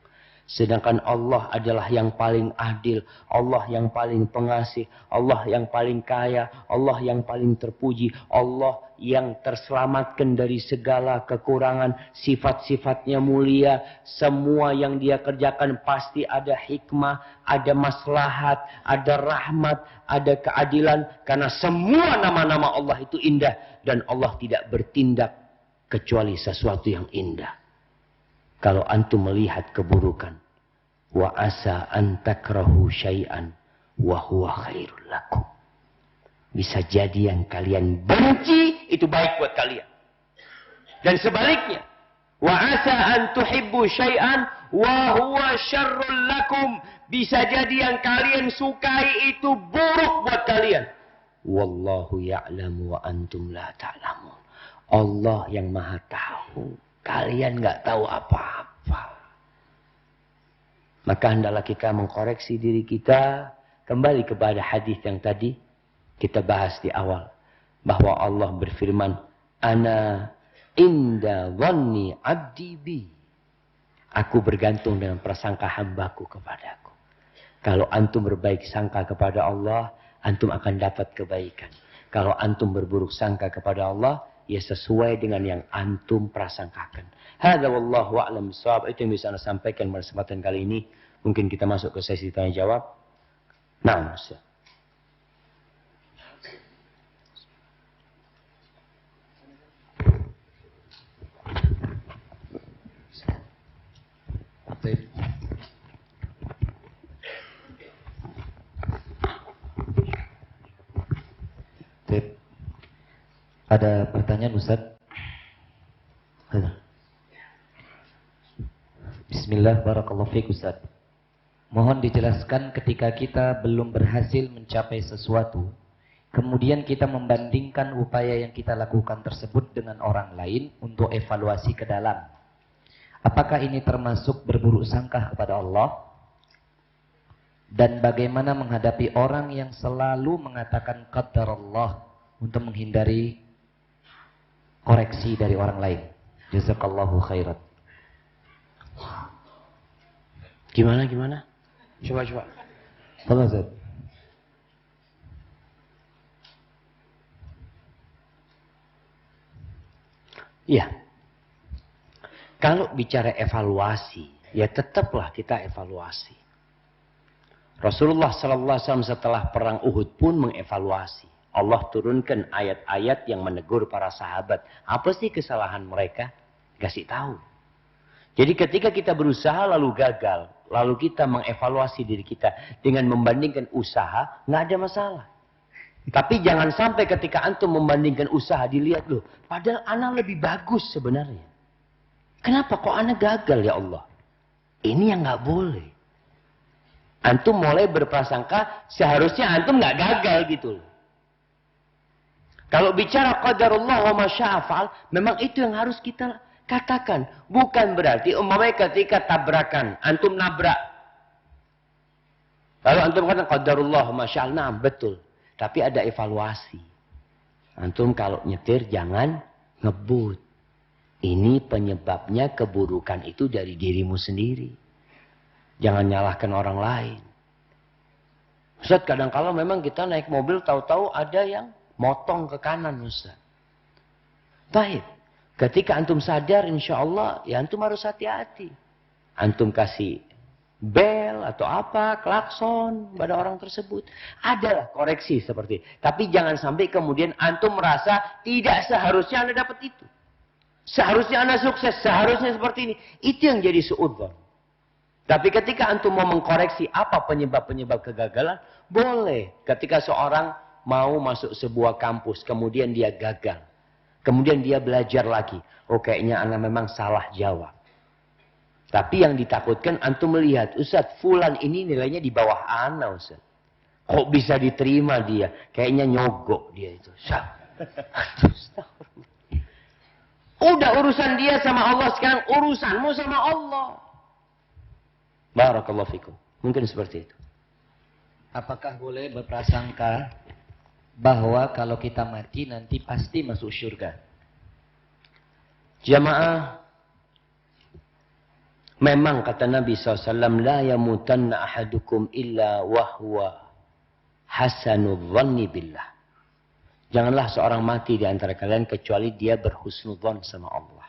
Sedangkan Allah adalah yang paling adil, Allah yang paling pengasih, Allah yang paling kaya, Allah yang paling terpuji, Allah yang terselamatkan dari segala kekurangan, sifat-sifatnya mulia, semua yang dia kerjakan pasti ada hikmah, ada maslahat, ada rahmat, ada keadilan, karena semua nama-nama Allah itu indah dan Allah tidak bertindak kecuali sesuatu yang indah. Kalau antum melihat keburukan, wa asa an takrahu syai'an wa huwa khairul lakum. Bisa jadi yang kalian benci itu baik buat kalian. Dan sebaliknya, wa asa an tuhibbu syai'an wa huwa syarrul lakum. Bisa jadi yang kalian sukai itu buruk buat kalian. Wallahu ya'lamu wa antum la ta'lamun. Allah yang Maha tahu. Kalian nggak tahu apa-apa. Maka hendaklah kita mengkoreksi diri kita. Kembali kepada hadis yang tadi kita bahas di awal. Bahwa Allah berfirman. Ana inda dhanni abdi bi. Aku bergantung dengan prasangka hambaku kepadaku. Kalau antum berbaik sangka kepada Allah, antum akan dapat kebaikan. Kalau antum berburuk sangka kepada Allah, ya sesuai dengan yang antum prasangkakan. Hadza wallahu a'lam bishawab. Itu yang bisa Anda sampaikan pada kesempatan kali ini. Mungkin kita masuk ke sesi tanya jawab. Nah, Ustaz. Ada pertanyaan Ustaz? Bismillah, barakallahu fiik Ustaz. Mohon dijelaskan ketika kita belum berhasil mencapai sesuatu, kemudian kita membandingkan upaya yang kita lakukan tersebut dengan orang lain untuk evaluasi ke dalam. Apakah ini termasuk berburuk sangka kepada Allah? Dan bagaimana menghadapi orang yang selalu mengatakan qadarullah untuk menghindari koreksi dari orang lain? Jazakallahu khairan. Gimana? Coba. Tolong Ustaz. Iya. Kalau bicara evaluasi, ya tetaplah kita evaluasi. Rasulullah SAW setelah perang Uhud pun mengevaluasi. Allah turunkan ayat-ayat yang menegur para sahabat. Apa sih kesalahan mereka? Kasih tahu. Jadi ketika kita berusaha lalu gagal, lalu kita mengevaluasi diri kita dengan membandingkan usaha, nggak ada masalah. Tapi jangan sampai ketika antum membandingkan usaha dilihat loh, padahal ana lebih bagus sebenarnya. Kenapa kok ana gagal ya Allah? Ini yang nggak boleh. Antum mulai berprasangka seharusnya antum nggak gagal gitu loh. Kalau bicara qadarullah wa masya'afal, memang itu yang harus kita katakan. Bukan berarti umpamanya ketika tabrakan, antum nabrak. Lalu antum katakan qadarullah wa masya'al, nah betul. Tapi ada evaluasi. Antum kalau nyetir jangan ngebut. Ini penyebabnya keburukan itu dari dirimu sendiri. Jangan nyalahkan orang lain. Ustaz, kadang-kala memang kita naik mobil tahu-tahu ada yang motong ke kanan Ustaz. Baik. Ketika antum sadar insya Allah ya antum harus hati-hati. Antum kasih bel atau apa, klakson pada orang tersebut. Adalah koreksi seperti itu. Tapi jangan sampai kemudian antum merasa tidak seharusnya Anda dapat itu. Seharusnya Anda sukses, seharusnya seperti ini. Itu yang jadi suudzon. Tapi ketika antum mau mengkoreksi apa penyebab-penyebab kegagalan, boleh. Ketika seorang mau masuk sebuah kampus, kemudian dia gagal. Kemudian dia belajar lagi. Oh kayaknya anak memang salah jawab. Tapi yang ditakutkan antum melihat, Ustaz, fulan ini nilainya di bawah ana Ustaz. Kok bisa diterima dia? Kayaknya nyogok dia itu. Udah urusan dia sama Allah, sekarang urusanmu sama Allah. Barakallahu fikum. Mungkin seperti itu. Apakah boleh berprasangka bahwa kalau kita mati nanti pasti masuk surga? Jamaah, memang kata Nabi SAW, la yamutanna ahadukum illa wahwa hasanul dhanni billah. Janganlah seorang mati di antara kalian kecuali dia berhusnudzon sama Allah.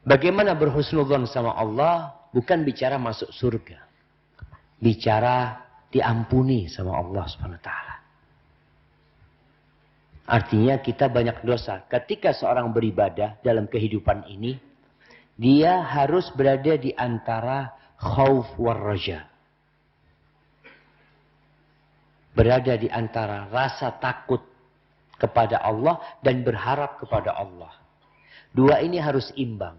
Bagaimana berhusnudzon sama Allah? Bukan bicara masuk surga. Bicara diampuni sama Allah SWT. Artinya kita banyak dosa. Ketika seorang beribadah dalam kehidupan ini, dia harus berada di antara khauf war raja. Berada di antara rasa takut kepada Allah dan berharap kepada Allah. Dua ini harus imbang.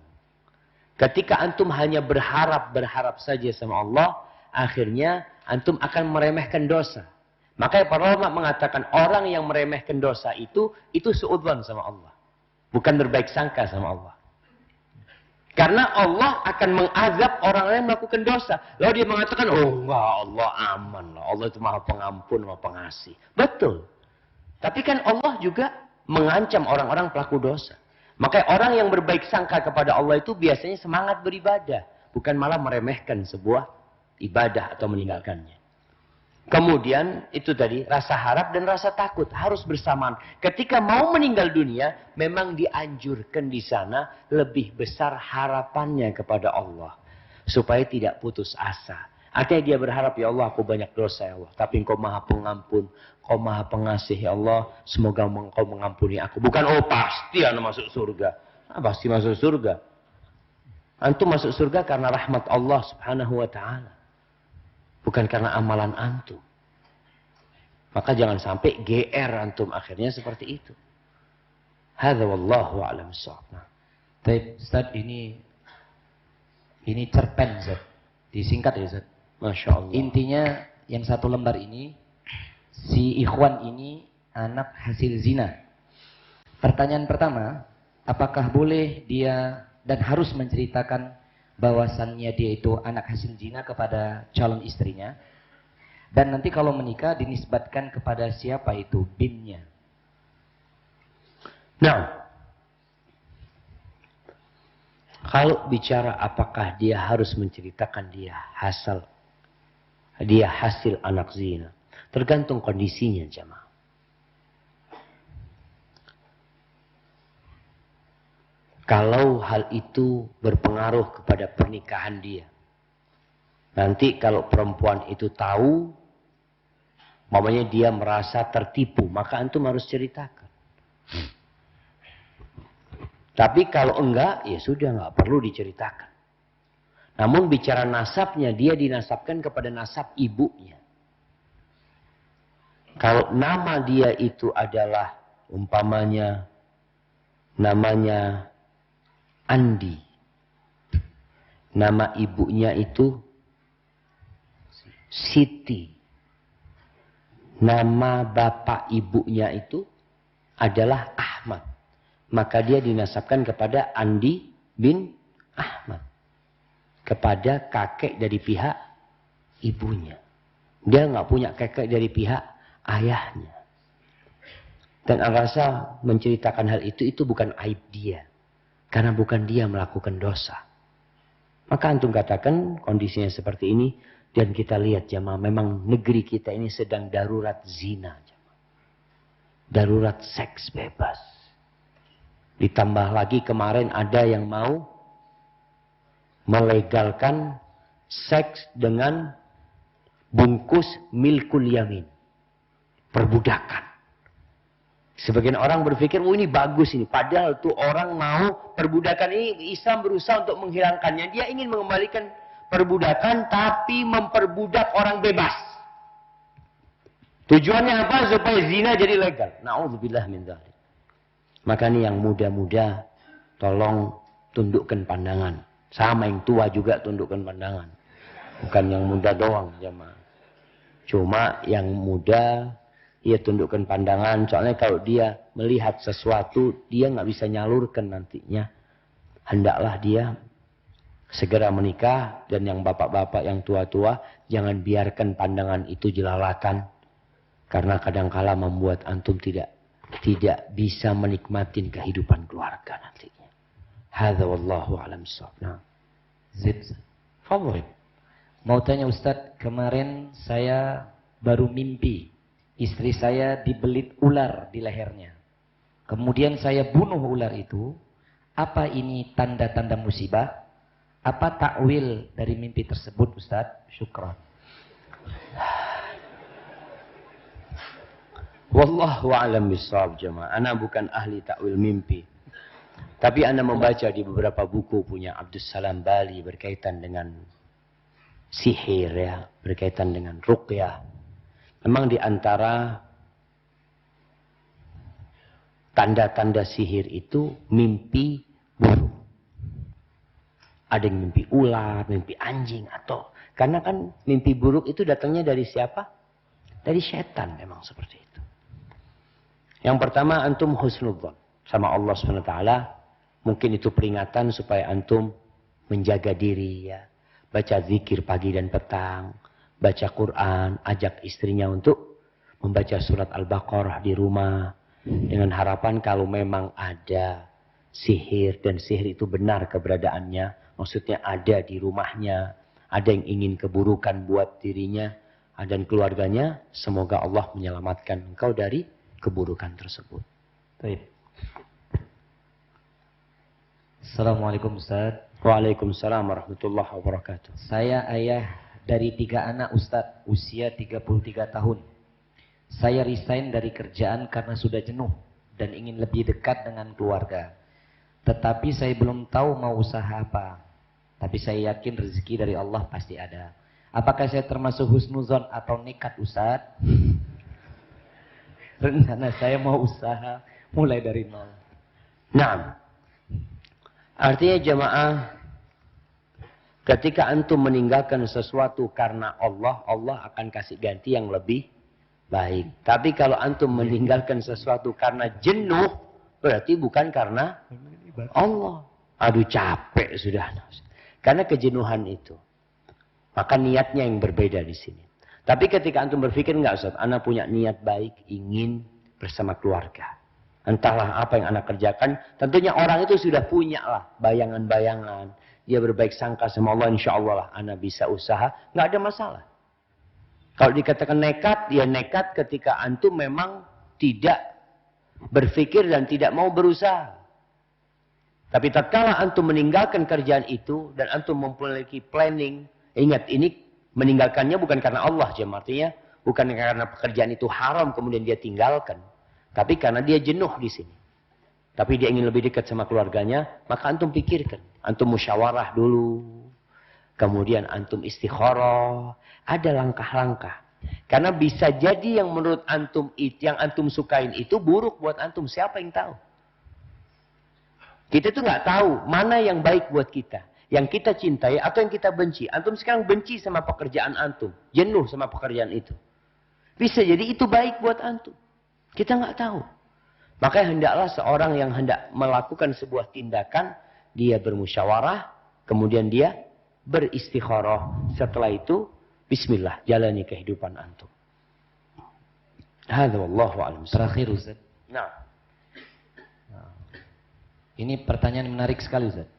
Ketika antum hanya berharap saja sama Allah, akhirnya antum akan meremehkan dosa. Makanya para ulama mengatakan orang yang meremehkan dosa itu suudzon sama Allah. Bukan berbaik sangka sama Allah. Karena Allah akan mengazab orang yang melakukan dosa. Lalu dia mengatakan, oh enggak, Allah aman lah. Allah itu maha pengampun, maha pengasih. Betul. Tapi kan Allah juga mengancam orang-orang pelaku dosa. Makanya orang yang berbaik sangka kepada Allah itu biasanya semangat beribadah. Bukan malah meremehkan sebuah ibadah atau meninggalkannya. Kemudian itu tadi rasa harap dan rasa takut harus bersamaan. Ketika mau meninggal dunia, memang dianjurkan di sana lebih besar harapannya kepada Allah supaya tidak putus asa. Artinya dia berharap, ya Allah aku banyak dosa ya Allah, tapi Engkau maha pengampun, Engkau maha pengasih ya Allah, semoga Engkau mengampuni aku. Bukan oh pasti anak masuk surga. Pasti masuk surga. Antum masuk surga karena rahmat Allah Subhanahu wa taala. Bukan karena amalan antum. Maka jangan sampai GR antum akhirnya seperti itu. Hadza wallahu a'lam bissawab. Baik, Ustaz, ini cerpen, Ustaz. Disingkat ya, Ustaz. Masya Allah. Intinya yang satu lembar ini, si ikhwan ini anak hasil zina. Pertanyaan pertama, apakah boleh dia dan harus menceritakan bahwasannya dia itu anak hasil zina kepada calon istrinya, dan nanti kalau menikah dinisbatkan kepada siapa itu binnya? Nah, kalau bicara apakah dia harus menceritakan dia hasil anak zina, tergantung kondisinya jamaah. Kalau hal itu berpengaruh kepada pernikahan dia. Nanti kalau perempuan itu tahu, mamanya dia merasa tertipu, maka antum harus ceritakan. Tapi kalau enggak, ya sudah enggak perlu diceritakan. Namun bicara nasabnya, dia dinasabkan kepada nasab ibunya. Kalau nama dia itu adalah umpamanya namanya Andi. Nama ibunya itu Siti. Nama bapak ibunya itu adalah Ahmad. Maka dia dinasabkan kepada Andi bin Ahmad. Kepada kakek dari pihak ibunya. Dia nggak punya kakek dari pihak ayahnya. Dan rasa menceritakan hal itu bukan aib dia. Karena bukan dia melakukan dosa. Maka antum katakan kondisinya seperti ini. Dan kita lihat jamaah, memang negeri kita ini sedang darurat zina. Jamaah. Darurat seks bebas. Ditambah lagi kemarin ada yang mau melegalkan seks dengan bungkus milkul yamin. Perbudakan. Sebagian orang berpikir, oh ini bagus ini. Padahal tuh orang mau perbudakan ini, Islam berusaha untuk menghilangkannya. Dia ingin mengembalikan perbudakan, tapi memperbudak orang bebas. Tujuannya apa? Supaya zina jadi legal. Na'udzubillah min dzalik. Maka ini yang muda-muda, tolong tundukkan pandangan. Sama yang tua juga tundukkan pandangan. Bukan yang muda doang, jemaah. Cuma yang muda Ia tundukkan pandangan. Soalnya kalau dia melihat sesuatu, dia nggak bisa nyalurkan nantinya. Hendaklah dia segera menikah. Dan yang bapak-bapak, yang tua-tua, jangan biarkan pandangan itu jelalatan. Karena kadangkala membuat antum tidak bisa menikmati kehidupan keluarga nantinya. Hadza wallahu a'lam bissawab. Nah. Zid. Favorit. Mau tanya Ustadz, kemarin saya baru mimpi istri saya dibelit ular di lehernya. Kemudian saya bunuh ular itu. Apa ini tanda-tanda musibah? Apa takwil dari mimpi tersebut Ustadz? Syukran. Wallahu a'lam bishawab jemaah. Ana bukan ahli takwil mimpi. Tapi ana membaca di beberapa buku punya Abdus Salam Bali berkaitan dengan sihir ya, berkaitan dengan ruqyah. Memang di antara tanda-tanda sihir itu mimpi buruk. Ada yang mimpi ular, mimpi anjing atau karena kan mimpi buruk itu datangnya dari siapa? Dari setan memang seperti itu. Yang pertama antum husnudzon sama Allah SWT. Mungkin itu peringatan supaya antum menjaga diri ya. Baca zikir pagi dan petang. Baca Quran. Ajak istrinya untuk membaca surat Al-Baqarah di rumah. Dengan harapan kalau memang ada sihir. Dan sihir itu benar keberadaannya. Maksudnya ada di rumahnya. Ada yang ingin keburukan buat dirinya. Dan keluarganya. Semoga Allah menyelamatkan engkau dari keburukan tersebut. Baik. Assalamualaikum Ustaz. Waalaikumsalam warahmatullahi wabarakatuh. Saya ayah dari 3 anak Ustaz, usia 33 tahun. Saya resign dari kerjaan karena sudah jenuh dan ingin lebih dekat dengan keluarga. Tetapi saya belum tahu mau usaha apa. Tapi saya yakin rezeki dari Allah pasti ada. Apakah saya termasuk husnuzon atau nekat Ustaz? Rencana saya mau usaha mulai dari nol. Nah, artinya jemaah, ketika antum meninggalkan sesuatu karena Allah, Allah akan kasih ganti yang lebih baik. Tapi kalau antum meninggalkan sesuatu karena jenuh, berarti bukan karena Allah. Aduh capek sudah. Karena kejenuhan itu. Maka niatnya yang berbeda di sini. Tapi ketika antum berpikir, enggak Ustaz, anak punya niat baik, ingin bersama keluarga. Entahlah apa yang anak kerjakan, tentunya orang itu sudah punya lah bayangan-bayangan. Dia berbaik sangka sama Allah, insya Allah lah anak bisa usaha, enggak ada masalah. Kalau dikatakan nekat, ya nekat ketika antum memang tidak berpikir dan tidak mau berusaha. Tapi tatkala antum meninggalkan kerjaan itu, dan antum memiliki planning, ingat ini meninggalkannya bukan karena Allah, artinya bukan karena pekerjaan itu haram kemudian dia tinggalkan, tapi karena dia jenuh di sini. Tapi dia ingin lebih dekat sama keluarganya, maka antum pikirkan, antum musyawarah dulu, kemudian antum istikharah, ada langkah-langkah. Karena bisa jadi yang menurut antum yang antum sukain itu buruk buat antum, siapa yang tahu? Kita tuh nggak tahu mana yang baik buat kita. Yang kita cintai atau yang kita benci. Antum sekarang benci sama pekerjaan antum. Jenuh sama pekerjaan itu. Bisa jadi itu baik buat antum. Kita nggak tahu. Makanya hendaklah seorang yang hendak melakukan sebuah tindakan. Dia bermusyawarah. Kemudian dia beristikharah. Setelah itu, bismillah. Jalani kehidupan antum. Hadza wallahu a'lam. Terakhir Ustaz. Nah. Ini pertanyaan menarik sekali Ustaz.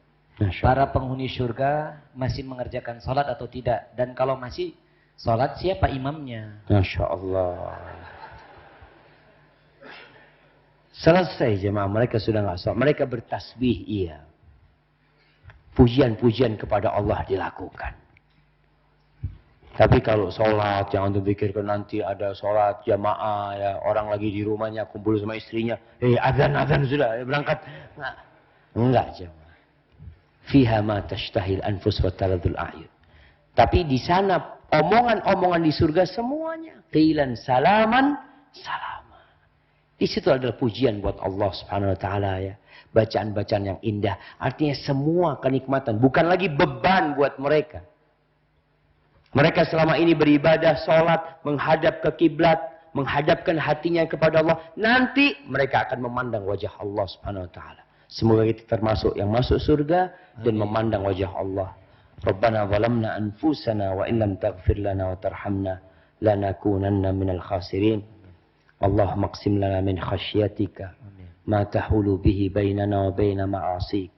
Para penghuni surga masih mengerjakan sholat atau tidak? Dan kalau masih sholat, siapa imamnya? Masya Allah. Selesai jemaah, mereka sudah nggak sholat. Mereka bertasbih, iya. Pujian-pujian kepada Allah dilakukan. Tapi kalau sholat, jangan dipikirkan nanti ada sholat jamaah, ya orang lagi di rumahnya kumpul sama istrinya. Azan sudah, berangkat. Enggak jemaah. Fiha ma tashtahil anfus wa taladul a'yun. Tapi di sana omongan-omongan di surga semuanya qilan salaman salaman. Di situ adalah pujian buat Allah Subhanahu wa taala ya. Bacaan-bacaan yang indah. Artinya semua kenikmatan, bukan lagi beban buat mereka. Mereka selama ini beribadah, sholat, menghadap ke kiblat, menghadapkan hatinya kepada Allah, nanti mereka akan memandang wajah Allah Subhanahu wa taala. Semoga kita termasuk yang masuk surga dan memandang wajah Allah. Rabbana zalamna anfusana wa illam taghfir lana wa tarhamna lanakunanna minal khasirin. Allahumma qsim lana min khasyatika ma tahulu bihi bainana wa baina ma'asik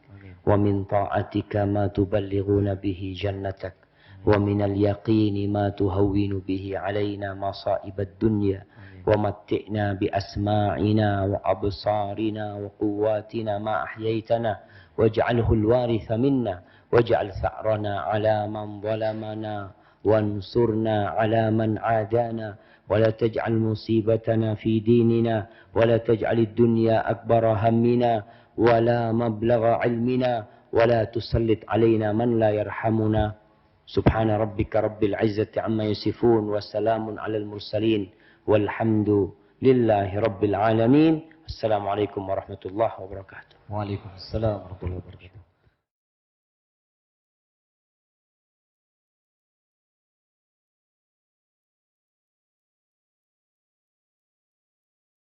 wa min ta'atika ma tuballighuna bihi jannatak wa minal yaqini ma tuhawwinu bihi alaina masa'ibad dunya wa matti'na bi asma'ina wa absarina wa quwwatina ma ahyaytana waj'alhu al-waritha minna waj'al tha'rana 'ala man zalamana wansurna 'ala man 'adana ولا تجعل مصيبتنا في ديننا ولا تجعل الدنيا أكبر همنا ولا مبلغ علمنا ولا تسلط علينا من لا يرحمنا سبحان ربك رب العزة عما يصفون وسلام على المرسلين والحمد لله رب العالمين. السلام عليكم ورحمة الله وبركاته. Waalaikumsalam warahmatullahi wabarakatuh.